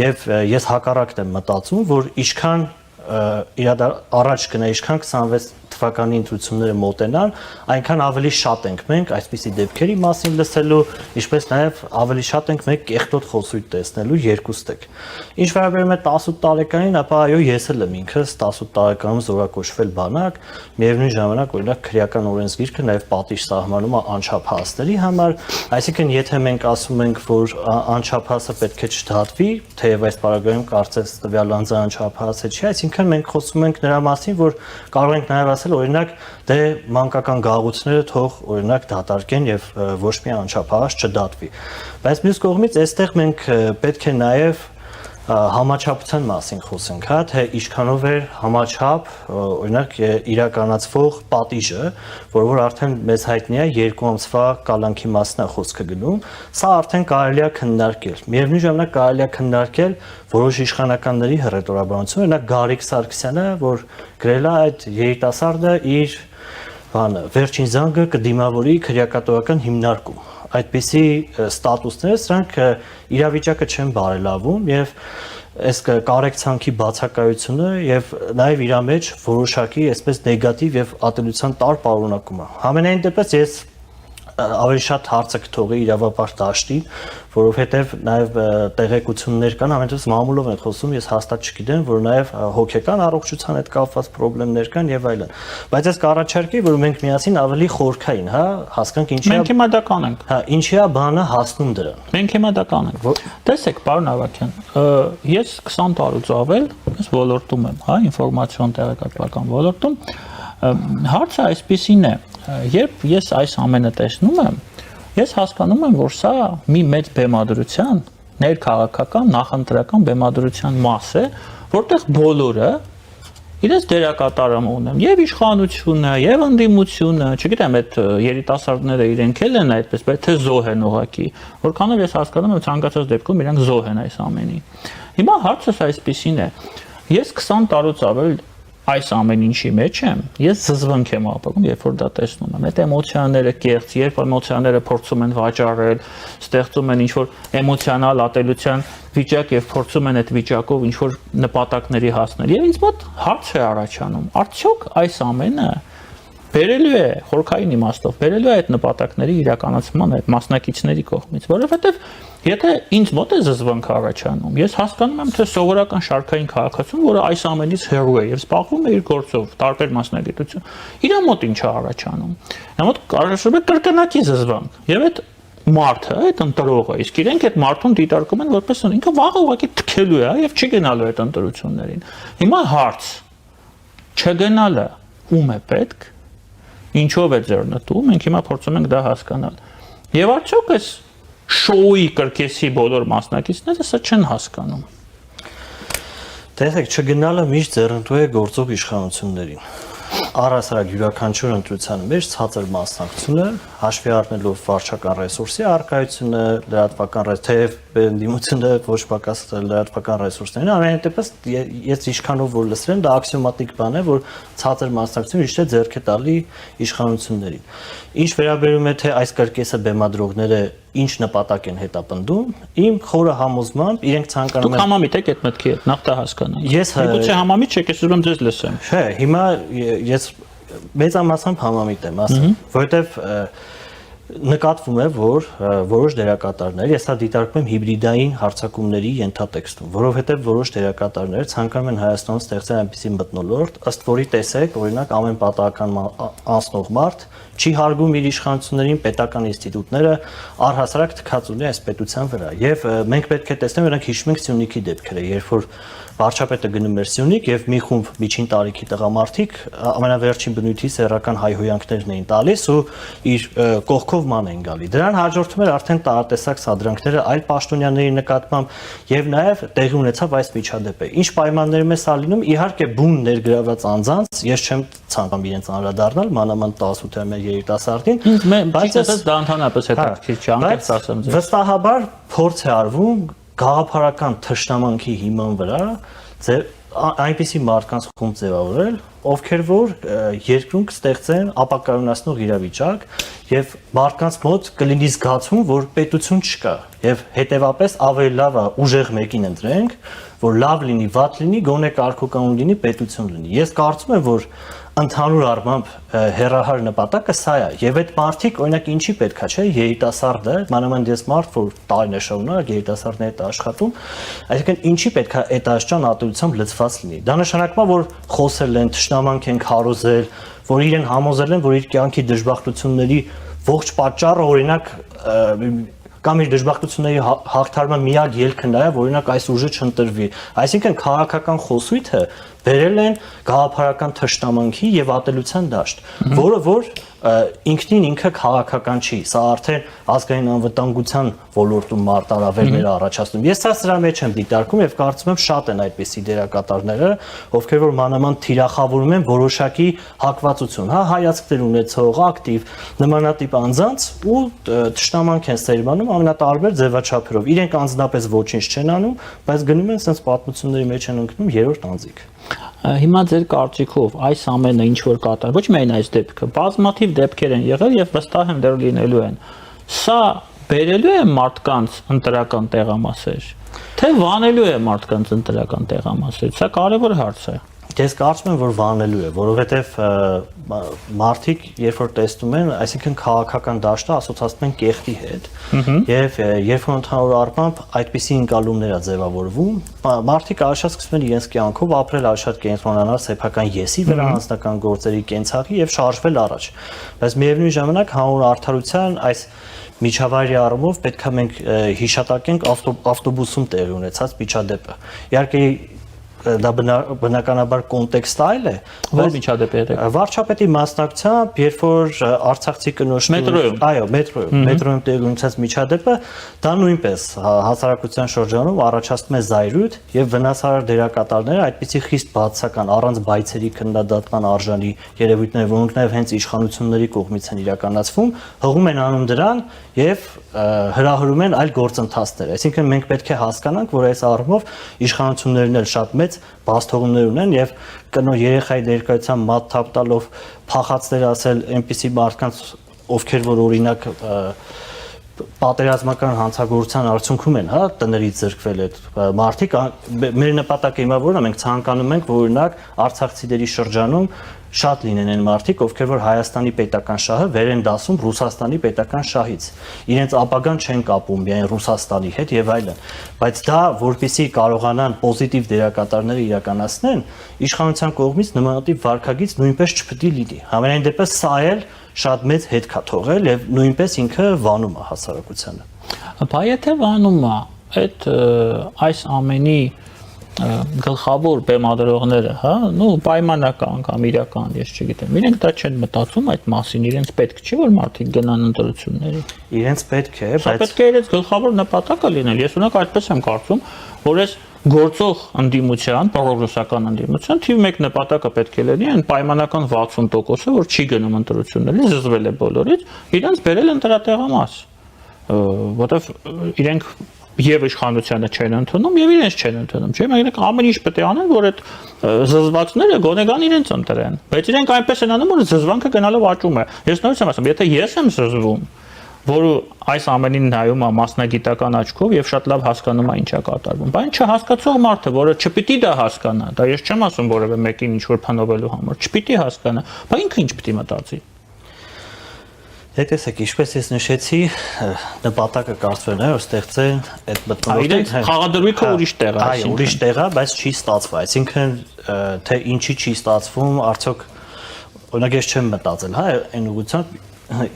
եւ ես հակառակն եմ մտածում, որ ինչքան առաջ գնա, ինչքան 26 թվականի ընտրությունները մոտենան, այնքան ավելի շատ ենք մենք այսպիսի դեպքերի մասին լսելու, ինչպես նաև ավելի շատ ենք մենք կեղտոտ խոսույթ տեսնելու երկուստեք։ Ինչ վերաբերում է 18 տարեկանին, ապա այո, ես էլ եմ ինքս 18 տարեկանում զորակոչվել բանակ, միևնույն ժամանակ օրինակ քրեական օրենսգիրքը նաև պատիժ սահմանում է անչափահասների համար, այսինքն եթե մենք ասում ենք, որ անչափահասը պետք է չդատվի, թեև այս պարագայում կարծես տվյալ անձը անչափահաս չէ, այսինքն մենք խոսում ենք նրա մասին, որ կարող ենք նաև ասել օրինակ դե մանկական գաղութները թող օրինակ դատարկեն եւ ոչ մի անչափահաս չդատվի։ Բայց մյուս կողմից այստեղ մենք պետք է նաեւ համաչափության մասին խոսենք, հա, թե ինչքանով է համաչափ, օրինակ իրականացվող պատիժը, որ արդեն մեզ հայտնի է 2 ամսվա կալանքի մասն է խոսքը գնում, սա արդեն կարելի է քննարկել։ Միևնույն ժամանակ կարելի է քննարկել որոշ իշխանականների հռետորաբանություն, օրինակ Գարիկ Սարգսյանը, որ գրել է այդ երիտասարդը իր վերջին զանգը կդիմավորի քրեակատորական հիմնարկում։ Այդպիսի ստատուսները սրանք իրավիճակը չեն բարելավում եւ այս կարեկցանքի բացակայությունը եւ նաեւ իր մեջ որոշակի այսպես նեգատիվ եւ ատելության տար պարունակում է։ Համենայն դեպս ես ավելի շատ հարցը կթողի իրավապահ դաշտին, որովհետև նաև տեղեկություններ կան, ամենից մամուլով են խոսում, ես հաստատ չգիտեմ, որ նաև հոգեկան առողջության հետ կապված խնդիրներ կան եւ այլն։ Բայց ես կառաջարկեի, որ մենք միասին ավելի խորքային, հա, հասկանանք ինչի է։ Մենք հիմա դա կանենք։ Հա, ինչի է բանը հասնում դրան։ Մենք հիմա դա կանենք։ Տեսեք, պարոն Ավագյան, ես 20 տարուց ավել ես ոլորտում եմ, հա, ինֆորմացիոն տեղեկատվական ոլորտում։ Հարցը այսպեսին է, երբ ես այս ամենը տեսնում եմ, ես հասկանում եմ, որ սա մի մեծ բեմադրության, ներքաղաքական, նախընտրական բեմադրության մաս է, որտեղ բոլորը իրենց դերակատարում ունեն, եւ իշխանությունը, եւ ընդդիմությունը, չգիտեմ, այդ երիտասարդները իրենք էլ են այդպես, բայց թե զոհ են ուղակի, որքանով ես հասկանում եմ, ցանկացած դեպքում իրենք զոհ են այս ամենի։ Հիմա հարցը այսպեսին է, ես 20 տարուց ավել այս ամեն ինչի մեջ եմ, ես զզվանք եմ ապրում, երբ որ դա տեսնում եմ։ Այդ էմոցիաները կեղծ, երբ էմոցիաները փորձում են վաճառել, ստեղծում են ինչ-որ էմոցիոնալ ատելության վիճակ եւ փորձում են այդ վիճակով ինչ-որ նպատակների հասնել։ Եվ ինձ մոտ հարց է առաջանում. արդյոք այս ամենը բերելու է խորքային իմաստով, բերելու է այդ նպատակների իրականացման այդ մասնակիցների կողմից, որովհետեւ եթե ինձ մոտ է զզվանք առաջանում, ես հասկանում եմ, թե սովորական շարքային քաղաքացուն, որը այս ամենից հեռու է եւ զբաղվում է իր գործով, տարբեր մասնագիտություն, իր մոտ ինչ է առաջանում։ Նա մոտ կարողանում է կրկնակի զզվանք եւ այդ մարդը, այդ ընտրողը, իսկ իրենք այդ մարդուն դիտարկում են որպես ինքը վաղ ուղղակի թքելու է եւ չի գնալու այդ ընտրություններին։ Հիմա հարց չգնալը ում է պետք, ինչով է ձեռնտու, մենք հիմա փորձում ենք դա հասկանալ։ Եվ արդյոք այս շոուի կրկեսի բոլոր մասնակիցները սա չեն հասկանում։ Տեսեք, չգնալը միշտ ձեռնտու է գործող իշխանություններին։ Առհասարակ յուրաքանչյուր ընտրության մեջ ցածր մասնակցությունը, հաշվի առնելով վարչական ռեսուրսի առկայությունը, լրատվական թեև դիմությունը ոչ պակաս լրատվական ռեսուրսներին, ամեն դեպս ես ինչքանով որ լսել եմ, դա աքսիոմատիկ բան է, որ ցածր մասնակցությունը ճիշտ է ձեռք է տալի իշխանություններին։ Ինչ վերաբերում է թե այս կրկեսը բեմադրողները ինչ նպատակ են հետապնդում, իմ խորը համոզմամբ իրենք ցանկանում են։ Դուք համամիտ եք այդ մտքի հետ, նախ դա հասկանանք։ Ես գուցե համամիտ չեք, ես ուզում եմ ձեզ լսեմ։ Չէ, հիմա ես մեծամասամբ համամիտ եմ ասում, որովհետև նկատվում է, որ որոշ դերակատարներ, ես դա դիտարկում եմ հիբրիդային հարձակումների ենթատեքստում, որովհետև որոշ դերակատարներ ցանկանում են Հայաստանում ստեղծել այնպիսի մթնոլորտ, ըստ որի տեսեք, օրինակ ամեն պատահական անցնող մարդ չի հարգում իր իշխանություններին, պետական ինստիտուտները առհասարակ թքած ունի այս պետության վրա։ Եվ մենք պետք է տեսնենք, օրինակ հիշում ենք Սյունիքի դեպքերը, երբ որ վարչապետը գնում էր Սյունիք եւ մի խումբ միջին տարիքի տղամարդիկ ամենավերջին բնույթի սեռական հայհոյանքներն էին տալիս ու իր կողքով ման էին գալի։ Դրան հաջորդում էր արդեն տարատեսակ սադրանքները այլ պաշտոնյաների նկատմամբ եւ նաեւ տեղի ունեցավ այս միջադեպը։ Ինչ պայմաններում է սա լինում, իհարկե բուն ներգրաված անձանց, ես չեմ ցանկանում իրենց անդրադառնալ, մանավանդ 18-ամյա երիտասարդին, բայց դա ընդհանրապես հետաքրքիր չէ, անկեղծ ասեմ ձեզ։ Վստահաբար փորձ է արվում գաղափարական թշնամանքի հիման վրա այնպիսի մարդկանց խումբ ձևավորել, ովքեր որ երկրում կստեղծեն ապակայունացնող իրավիճակ եւ մարդկանց մոտ կլինի զգացում, որ պետություն չկա եւ հետեւապես ավելի լավ է ուժեղ մեկին ընտրենք, որ լավ լինի, վատ լինի, գոնե կարգուկանոն լինի, պետություն լինի։ Ես կարծում եմ, որ ընդհանուր առմամբ հերահար նպատակը սա է եւ այդ մարդիկ օրինակ ինչի պետքա չէ երիտասարդը մանավանդ ես մարդ որ տարիներ շարունակ երիտասարդների հետ աշխատում այսինքն ինչի պետքա այդ աշճան ատելությամբ լծված լինի դա նշանակում է որ խոսել են թշնամանք են քարոզել որ իրեն համոզել են որ իր կյանքի դժբախտությունների ողջ պատճառը օրինակ կամ իր դժբախտությունների հաղթարման միակ ելքը նա է որ օրինակ այս ուժը չընտրվի այսինքն քաղաքական խոսույթը վերել են գաղափարական թշնամանքի եւ ատելության դաշտ, որը որ ինքնին ինքը քաղաքական չի, սա արդեն ազգային անվտանգության ոլորտում մարտահրավերներ առաջացնում։ Ես սա սրա մեջ եմ դիտարկում եւ կարծում եմ շատ են այդպիսի դերակատարները, ովքեր որ մանավանդ թիրախավորում են որոշակի հակվածություն, հա, հայացքներ ունեցող, ակտիվ, նմանատիպ անձանց ու թշնամանք են սերմանում ամենատարբեր ձևաչափերով։ Իրենք անձնապես ոչինչ չեն անում, բայց գնում են sense պատմությունների մեջ են ընկնում երրորդ անձիկ։ Հիմա ձեր կարծիքով այս ամենը ինչ որ կատարվում, ոչ միայն այս դեպքը, բազմաթիվ դեպքեր են եղել եւ վստահ եմ դեռ լինելու են։ Սա բերելու է մարդկանց ընտրական տեղամասեր, թե վանելու է մարդկանց ընտրական տեղամասեր։ Սա կարևոր հարց է։ Ես կարծում եմ, որ վանելու է, որովհետև մարդիկ երբ որ տեսնում են, այսինքն քաղաքական դաշտը ասոցացնում են կեղտի հետ, եւ երբ որ ընդհանուր առմամբ այդպիսի ընկալումներ է ձևավորվում, մարդիկ առաջ սկսում են իրենց կյանքով ապրել շատ կենտրոնանալ սեփական եսի վրա, անձնական գործերի կենցաղի եւ շարժվել առաջ։ Բայց միևնույն ժամանակ հանուն արդարության այս միջավայրի առումով պետք է մենք հիշատակենք ավտոբուսում տեղի ունեցած միջադեպը։ Իհարկե դա բնականաբար կոնտեքստը այլ է, որ միջադեպի հետ վարչապետի մասնակցությամբ, երբ որ արցախցի կնոջն այո, մետրոյում տեղի ունեցած միջադեպը, դա նույնպես հասարակության շրջանում առաջացնում է զայրույթ եւ վնասարար դերակատարները այդպիսի խիստ բացական առանց բայցերի քննադատման արժանի երևույթներ, որոնք նաեւ հենց իշխանությունների կողմից են իրականացվում, հղում են անում դրան եւ հրահրում են այլ գործընթացներ։ Այսինքն մենք պետք է հասկանանք, որ այս առումով իշխանություններն էլ շատ մեծ մեծ բացթողումներ ունեն եւ կնո երեխայի ներկայությամբ մատ թափ տալով փախածներ ասել այնպիսի մարդկանց ովքեր որ օրինակ պատերազմական հանցագործության արդյունքում են, հա, տներից զրկվել այդ մարդիկ, մեր նպատակը հիմա որն է, մենք ցանկանում ենք, որ օրինակ արցախցիների շրջանում շատ լինեն այն մարդիկ, ովքեր որ Հայաստանի պետական շահը վեր են դասում Ռուսաստանի պետական շահից։ Իրենց ապագան չեն կապում միայն Ռուսաստանի հետ եւ այլն։ Բայց դա, որպեսզի կարողանան պոզիտիվ դերակատարները իրականացնեն, իշխանության կողմից նմանատիպ վարկագիծ նույնպես չպետք է լինի։ Համենայն դեպս սա էլ շատ մեծ հետ կա թողել եւ նույնպես ինքը վանում է հասարակությանը։ Բա եթե վանում է, այդ այս ամենի գլխավոր բեմադրողները, հա, նո պայմանական կամ իրական, ես չգիտեմ, իրենք դա չեն մտածում այդ մասին, իրենց պետք չի որ մարդիկ գնան ընտրությունների։ Իրենց պետք է, բայց պետք է իրենց գլխավոր նպատակը լինել։ Ես ունակ այդպես եմ կարծում, որ այս գործող ընդդիմության, պրոռուսական ընդդիմության թիվ 1 նպատակը պետք է լինի այն պայմանական 60%-ը, որ չի գնում ընտրությունների, զզվել է բոլորից, իրենց բերել ընտրատեղամաս, որտեվ իրենք եւ իշխանությանը չեն ընդունում եւ իրենց չեն ընդունում, չէ՞, մենք ամեն ինչ պետք է անեն, որ այդ զզվացները գոնեգան իրենց ընտրեն, բայց իրենք այնպես են անում, որ զզվանքը գնալով աճում է։ Ես նորից եմ ասում, եթե ես եմ զզվում, որը այս ամենին նայում է մասնագիտական աչքով եւ շատ լավ հասկանում է ինչա կատարվում։ Բայց չհասկացող մարդը, որը չպիտի դա հասկանա, դա ես չեմ ասում որևէ մեկին ինչ որ փնովելու համար, չպիտի հասկանա, բայց ինքը ինչ պիտի մտածի։ Տեսեք, ինչպես ես նշեցի, նպատակը կարծվել է, որ ստեղծեն այդ մթնոլորտը խաղադրույքը ուրիշ տեղ է, այո, ուրիշ տեղ է, բայց չի ստացվում, այսինքն թե ինչի չի ստացվում, արդյոք օրինակ ես չեմ մտածել, հա, այն ուղղությամբ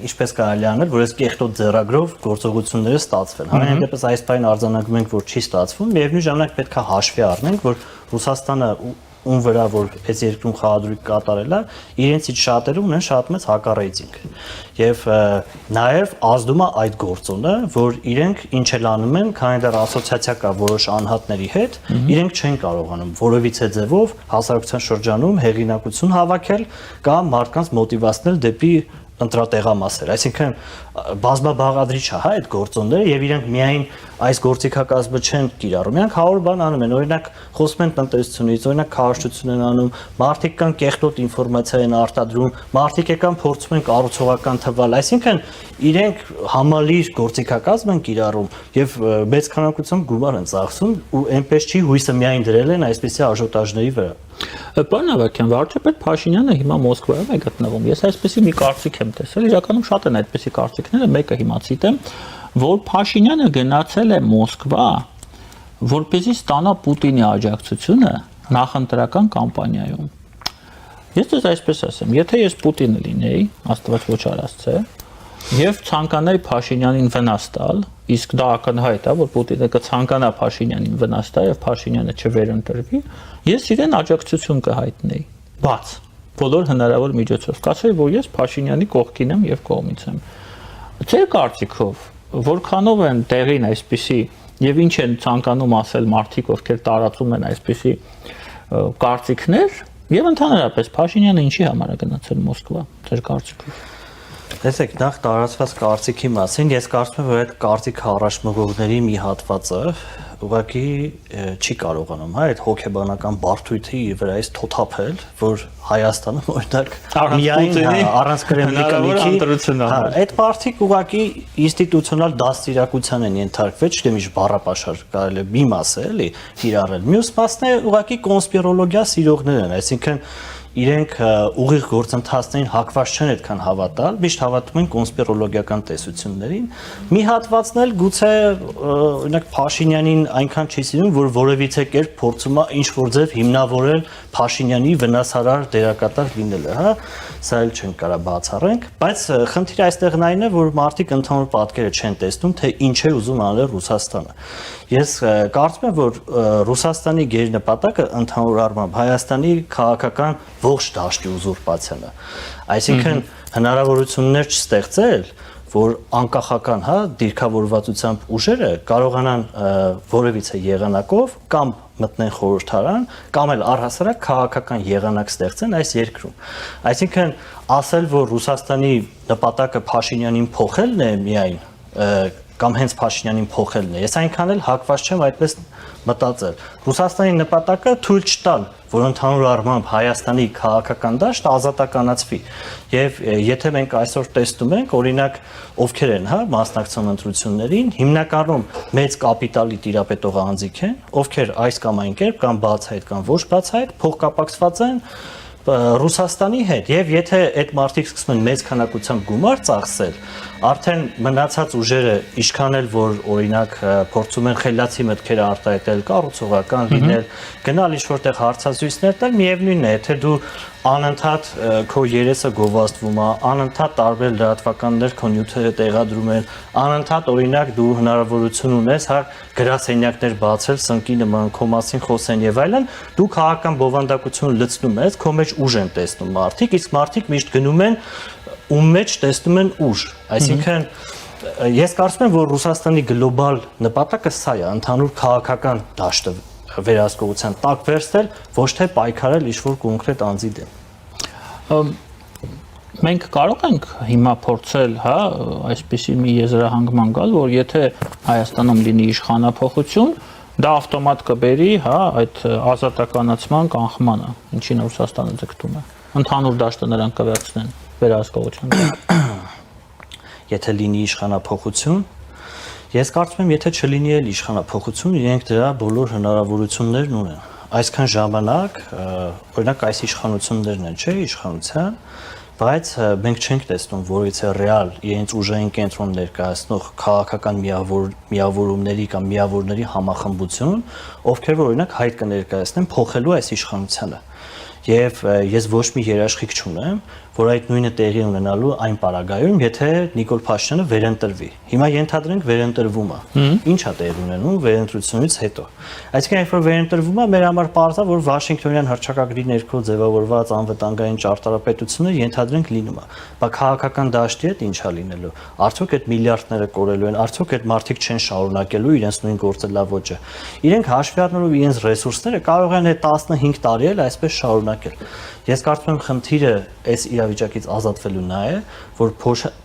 ինչպես կարելի անել, որ այս կեղտոտ ձեռագրով գործողությունները ստացվեն։ Համենայն դեպս այս բանը արձանագրում ենք, որ չի ստացվում, միևնույն ժամանակ պետք է հաշվի առնենք, որ Ռուսաստանը ում վրա որ այս երկրում խաղադրույք կատարել է, իրենցից շատերը ունեն շատ մեծ հակառեյտինգ։ Եվ նաև ազդում է այդ գործոնը, որ իրենք ինչ էլ անում են, քանի դեռ ասոցիացիա կա որոշ անհատների հետ, իրենք չեն կարողանում որևիցե ձևով հասարակության շրջանում հեղինակություն հավաքել կամ մարդկանց մոտիվացնել դեպի ընտրատեղամասեր, այսինքն բազմաբաղադրիչ է, հա, այդ գործոնները եւ իրենք միայն այս գործիքակազմը չեն կիրառում, իրենք 100 բան անում են, օրինակ խոսում են տնտեսությունից, օրինակ քարոզչություն են անում, մարդիկ կան կեղտոտ ինֆորմացիա են արտադրում, մարդիկ եկան փորձում են կառուցողական թվալ, այսինքն իրենք համալիր գործիքակազմ են կիրառում եւ մեծ քանակությամբ գումար են ծախսում ու այնպես չի հույսը միայն դրել են այսպիսի աժոտաժների վրա։ Պարոն Ավագյան, վարչապետ Փաշինյանը հիմա Մոսկվայում է գտնվում։ Ես այսպեսի մի կարծիք եմ տեսել, իրականում շատ են այդպեսի կարծիքները, մեկը հիմա ցիտեմ, որ Փաշինյանը գնացել է Մոսկվա, որպեսզի ստանա Պուտինի աջակցությունը նախընտրական կամպանիայում։ Ես դες այսպես ասեմ, եթե ես Պուտինը լինեի, Աստված ոչ արածցե, եւ ցանկանայի Փաշինյանին վնաս տալ, իսկ դա ակնհայտ է, որ Պուտինը կցանկանա Փաշինյանին վնաս տա եւ Փաշինյանը չվերընտրվի, ես իրեն աջակցություն կհայտնեի, բաց բոլոր հնարավոր միջոցով։ Կասեի, որ ես Փաշինյանի կողքին եմ եւ կողմից եմ։ Ձեր կարծիքով, որքանով են տեղին այսպիսի եւ ինչ են ցանկանում ասել մարդիկ, ովքեր տարածում են այսպիսի կարծիքներ եւ ընդհանրապես Փաշինյանը ինչի համար է գնացել Մոսկվա, ձեր կարծիքով։ Տեսեք, նախ տարածված կարծիքի մասին, ես կարծում եմ, որ այդ կարծիքը առաջ մղողների մի հատվածը ուղղակի չի կարողանում, հա, այդ հոգեբանական բարդույթի վրայից թոթափել, որ Հայաստանը օրինակ միայն առանց կրեմլիկի, հա, այդ բարդիկ ուղղակի ինստիտուցիոնալ դաստիարակության են ենթարկվել, չգիտեմ ինչ բառապաշար կարելի է մի մասը էլի կիրառել։ Մյուս մասն է ուղղակի կոնսպիրոլոգիա սիրողներ են, այսինքն իրենք ուղիղ գործընթացներին հակված չեն այդքան հավատալ, միշտ հավատում են կոնսպիրոլոգիական տեսություններին։ Մի հատվածն էլ գուցե օրինակ Փաշինյանին այնքան չի սիրում, որ որևիցե կերպ փորձում է ինչ-որ ձև հիմնավորել Փաշինյանի վնասարար դերակատար լինելը, հա, սա էլ չեն կարա բացառենք, բայց խնդիրը այստեղն այն է, որ մարդիկ ընդհանուր պատկերը չեն տեսնում, թե ինչ է ուզում անել Ռուսաստանը։ Ես կարծում եմ, որ Ռուսաստանի գերնպատակը ընդհանուր առմամբ Հայաստանի քաղաքական ողջ դաշտի ուզուրպացիան է։ Այսինքն հնարավորություններ չստեղծել, որ անկախական, հա, դիրքավորվածությամբ ուժերը կարողանան որևիցե եղանակով կամ մտնեն խորհրդարան, կամ էլ առհասարակ քաղաքական եղանակ ստեղծեն այս երկրում։ Այսինքն ասել, որ Ռուսաստանի նպատակը Փաշինյանին փոխելն է միայն կամ հենց Փաշինյանին փոխելն է։ Ես այնքան էլ հակված չեմ այդպես մտածել։ Ռուսաստանի նպատակը թույլ չտալ, որ ընդհանուր առմամբ Հայաստանի քաղաքական դաշտը ազատականացվի։ Եվ եթե մենք այսօր տեսնում ենք, օրինակ, ովքեր են, մասնակցում ընտրություններին, հիմնականում մեծ կապիտալի տիրապետող անձիկ են, ովքեր այս կամ այն կերպ կամ բացահայտ կամ ոչ բացահայտ փոխկապակցված են Ռուսաստանի հետ, եւ եթե այդ մարդիկ սկսում են մեծ քանակությամբ գումար ծախսել, արդեն մնացած ուժերը ինչքան էլ որ օրինակ փորձում են խելացի մտքեր արտահայտել, կառուցողական լինել, գնալ ինչ-որտեղ հարցազրույցներ տալ, միևնույնն է, եթե դու անընդհատ քո երեսը գովազդվում է, անընդհատ տարբեր լրատվականներ քո նյութերը տեղադրում են, անընդհատ օրինակ դու հնարավորություն ունես գրասենյակներ բացել, սնկի նման քո մասին խոսեն եւ այլն, դու քաղաքական բովանդակություն լցնում ես, քո մեջ ուժ են տեսնում մարդիկ, իսկ մարդիկ միշտ գնում են ում մեջ տեսնում են ուժ, այսինքն ես կարծում եմ, որ Ռուսաստանի գլոբալ նպատակը սա է, ընդհանուր քաղաքական դաշտը վերահսկողության տակ վերցնել, ոչ թե պայքարել ինչ-որ կոնկրետ անձի դեմ։ Մենք կարող ենք հիմա փորձել, այսպիսի մի եզրահանգման գալ, որ եթե Հայաստանում լինի իշխանափոխություն, դա ավտոմատ կբերի, այդ ազատականացման կանխմանը, ինչին Ռուսաստանը ձգտում է։ Ընդհանուր դաշտը նրանք կվերցնեն վերահսկողության։ Եթե լինի իշխանափոխություն, ես կարծում եմ, եթե չլինի էլ իշխանափոխություն, իրենք դրա բոլոր հնարավորություններն ունեն։ Այսքան ժամանակ, օրինակ այս իշխանություններն են, չէ, իշխանության, բայց մենք չենք տեսնում որից է ռեալ իրենց ուժային կենտրոն ներկայացնող քաղաքական միավորումների կամ միավորների համախմբություն, ովքեր որ օրինակ հայտ կներկայացնեն փոխելու այս իշխանությանը։ Եվ ես ոչ մի երաշխիք չունեմ, որ այդ նույնը տեղի ունենալու այն պարագայում, եթե Նիկոլ Փաշինյանը վերընտրվի։ Հիմա ենթադրենք վերընտրվում է։ Ինչ է տեղի ունենում վերընտրությունից հետո։ Այսինքն երբ որ վերընտրվում է, մեր համար պարզ է, որ Վաշինգտոնյան հռչակագրի ներքո ձևավորված անվտանգային ճարտարապետությունը ենթադրենք լինում է։ Բայց քաղաքական դաշտի հետ ինչ է լինելու։ Արդյոք այդ միլիարդները կորելու են, արդյոք այդ մարդիկ չեն շարունակելու իրենց նույն գործելավոճը։ Իրենք հաշվի առնելով իրենց ռեսուրսները կարող են այդ 15 տարի էլ այսպես շարունակել։ Ես կարծում եմ խնդիրը այս իրավիճակից ազատվելու նա է, որ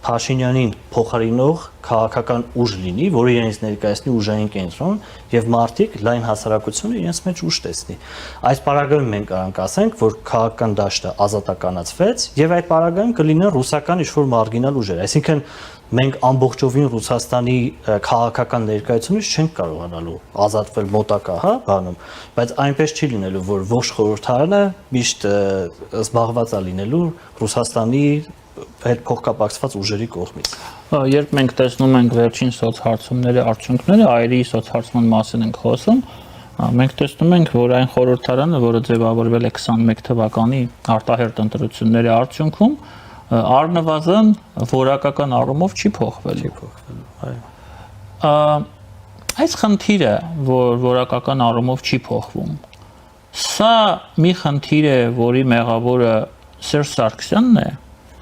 Փաշինյանին փոխարինող քաղաքական ուժ լինի, որը իրենց ներկայացնի ուժային կենտրոն եւ մարդիկ լայն հասարակությունը իրենց մեջ ուժ տեսնի։ Այս պարագայում մենք կարող ասենք, որ քաղաքական դաշտը ազատականացվեց եւ այդ պարագայում կլինեն ռուսական ինչ-որ մարգինալ ուժեր, այսինքն մենք ամբողջովին Ռուսաստանի քաղաքական ներկայությունից չենք կարողանալու ազատվել մոտակա, բանում, բայց այնպես չի լինելու, որ ողջ խորհրդարանը միշտ զբաղված է լինելու Ռուսաստանի հետ փոխկապակցված ուժերի կողմից։ Երբ մենք տեսնում ենք վերջին սոցհարցումների արդյունքները, այրի սոցհարցման մասին ենք խոսում, մենք տեսնում ենք, որ այն խորհրդարանը, որը ձևավորվել է 21 թվականի արտահերթ ընտրությունների արդյունքում, առնվազն որակական առումով չի փոխվելու։ Այս խնդիրը, որ որակական առումով չի փոխվում, սա մի խնդիր է, որի մեղավորը Սերժ Սարգսյանն է,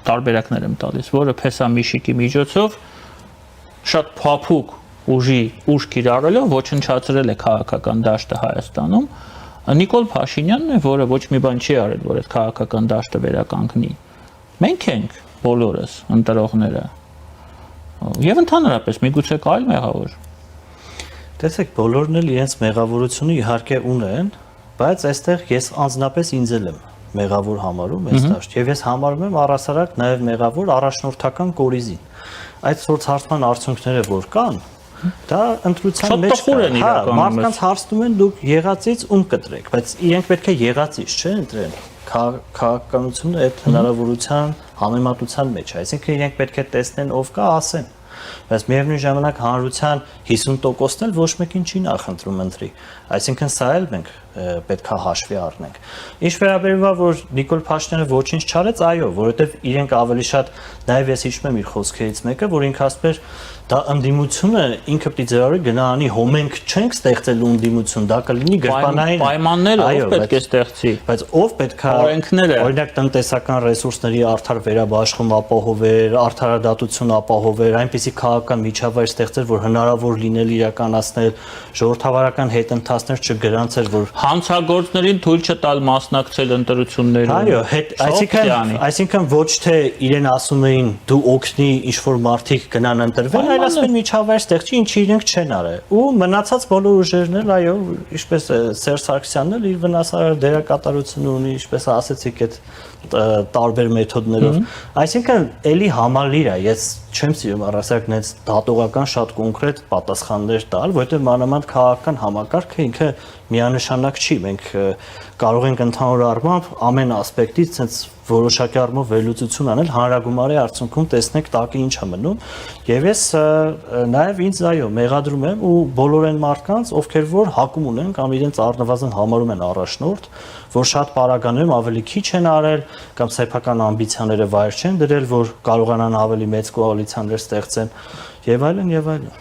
տարբերակներ եմ տալիս, որը փեսամիշիկի միջոցով շատ փափուկ ուժ կիրառելով ոչնչացրել է քաղաքական դաշտը Հայաստանում, Նիկոլ Փաշինյանն է, որը ոչ մի բան չի արել, որ այդ քաղաքական դաշտը վերականգնի։ Մենք ենք բոլորս ընտրողները եւ ընդհանրապես միգուցե կա այլ մեղավոր։ Տեսեք, բոլորն էլ իրենց մեղավորությունը իհարկե ունեն, բայց այստեղ ես անձնապես ինձ եմ մեղավոր համարում այս դաշտ եւ ես համարում եմ առասարակ նաեւ մեղավոր առաջնորդական կորիզին։ Այդ սոցհարցման արդյունքները որ կան, դա ընտրության մեջ մարդկանց հարցնում են դուք եղածից ում կտրեք, բայց իրենք պետք է եղածից, չէ՞, ընտրեն։ Քաղաքականությունը այդ հնարավորության համեմատության մեջ, այսինքն իրենք պետք է տեսնեն ով կա, ասեն։ Բայց միևնույն ժամանակ հանրության 50%-ն էլ ոչ մեկին չի նախընտրում ընտրի։ Այսինքն սա էլ մենք պետք է հաշվի առնենք։ Ինչ վերաբերում է, որ Նիկոլ Փաշինյանը ոչինչ չարեց, այո, որովհետև իրենք ավելի շատ նաև ես հիշում եմ իր խոսքերից մեկը, որ ինքը ասում էր դա ընդդիմությունը ինքը պիտի ձևավորի գնահանի հոմենք չենք ստեղծելու ընդդիմություն, դա կլինի գրպանային պայմանները ով պետք է ստեղծի, բայց ով պետք է օրինակ տնտեսական ռեսուրսների արդար վերաբաշխում ապահոver, արդարադատություն ապահոver, այնպիսի քաղաքական միջավայր ստեղծել, որ հնարավոր լինել իրականացնել ժողովրդավարական հետընթացներ չգրանցել, որ հանցագործներին թույլ չտալ մասնակցել ընտրություններում։ Այո, այսինքն ոչ թե իրեն ասում էին դու օգնի ինչ որ մարդիկ գնան ընտրվել, այլ Եվ ասում են միջավայր ստեղծի, ինչ իրենք չեն արել։ Ու մնացած բոլոր ուժերն էլ, այո, ինչպես Սերժ Սարգսյանն էլ իր վնասարար դերակատարությունը ունի, ինչպես ասեցիք, այդ տարբեր մեթոդներով։ Այսինքն, էլի համալիր է, ես չեմ սիրում առասարակ նենց դատողական շատ կոնկրետ պատասխաններ տալ, որովհետև մանավանդ քաղաքական համակարգը ինքը միանշանակ չի։ Մենք կարող ենք ընդհանուր առմամբ ամեն ասպեկտից ցենց որոշակի առումով վերլուծություն անել, հանրագումարի արդյունքում տեսնենք տակը ինչ է մնում։ Եվ ես նաև ինձ այո, մեղադրում եմ ու բոլոր այն մարդկանց, ովքեր որ հակում ունեն կամ իրենց առնվազն համարում են առաջնորդ, որ շատ պարագաներում ավելի քիչ են արել կամ սեփական ամբիցիաները վայր չեն դրել, որ կարողանան ավելի մեծ կոալիցիաներ ստեղծեն եւ այլն եւ այլն։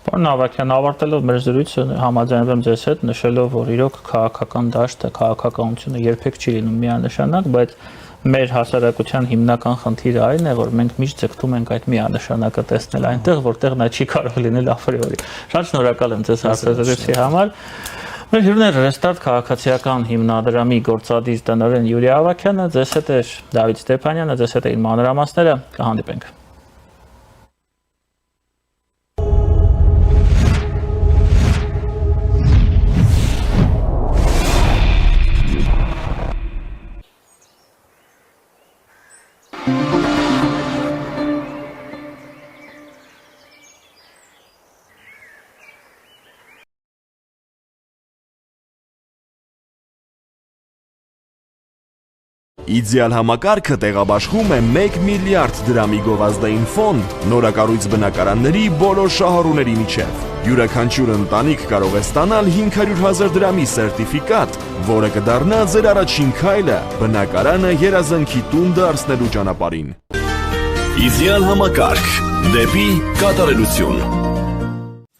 Պարոն Ավագյան, ավարտելով մեր զրույցը համաձայնվում ձեզ հետ, նշելով, որ իրոք քաղաքական դաշտը, քաղաքականությունը երբեք չի լինում միանշանակ, բայց մեր հասարակության հիմնական խնդիրը այն է, որ մենք միշտ ձգտում ենք այդ միանշանակը տեսնել այնտեղ, որտեղ նա չի կարող լինել ապրիորի։ Շատ շնորհակալ եմ ձեզ հարցազրույցի համար։ Մեր հյուրները Restart քաղաքացիական հիմնադրամի գործադիր տնօրեն Յուրի Ավագյանը, ձեզ հետ է Դավիթ Ստեփանյանը, ձեզ հետ էին մանրամասները, կհանդիպենք։ Իդեալ համակարգը տեղաբաշխում է 1 միլիարդ դրամի գովազդային ֆոնդ նորակառույց բնակարանների բոլոր շահառուների միջև։ Յուրաքանչյուր ընտանիք կարող է ստանալ 500,000 դրամի սերտիֆիկատ, որը կդառնա ձեր առաջին քայլը բնակարանը երազանքի տուն դարձնելու ճանապարհին։ Իդեալ համակարգ դեպի կատարելություն։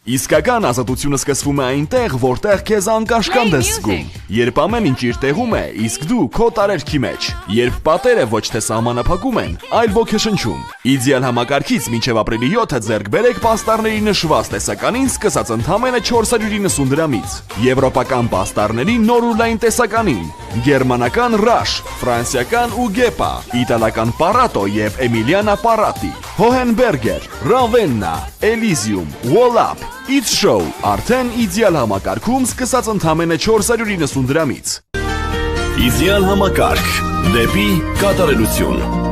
Իսկական ազատությունը սկսվում է այնտեղ, որտեղ քեզ անկաշկանդ ես զգում, երբ ամեն ինչ իր տեղում է, իսկ դու քո տարերքի մեջ, երբ պատերը ոչ թե սահմանափակում են, այլ ոգեշնչում։ Իդեալ համակարգից մինչև ապրիլի 7-ը ձեռք բերեք պաստառների նշված տեսականին սկսած ընդամենը 490 դրամից, եվրոպական պաստառների նոր ու լայն տեսականին, գերմանական Rush, ֆրանսիական Ugepa, իտալական Parato եւ Emiliana Parati, Hohenberger, Ravenna, Elysium, Wallap, It's Show, արդեն իդեալ համակարգում սկսած ընդամենը 490 դրամից։ Իդեալ համակարգ դեպի կատարելություն։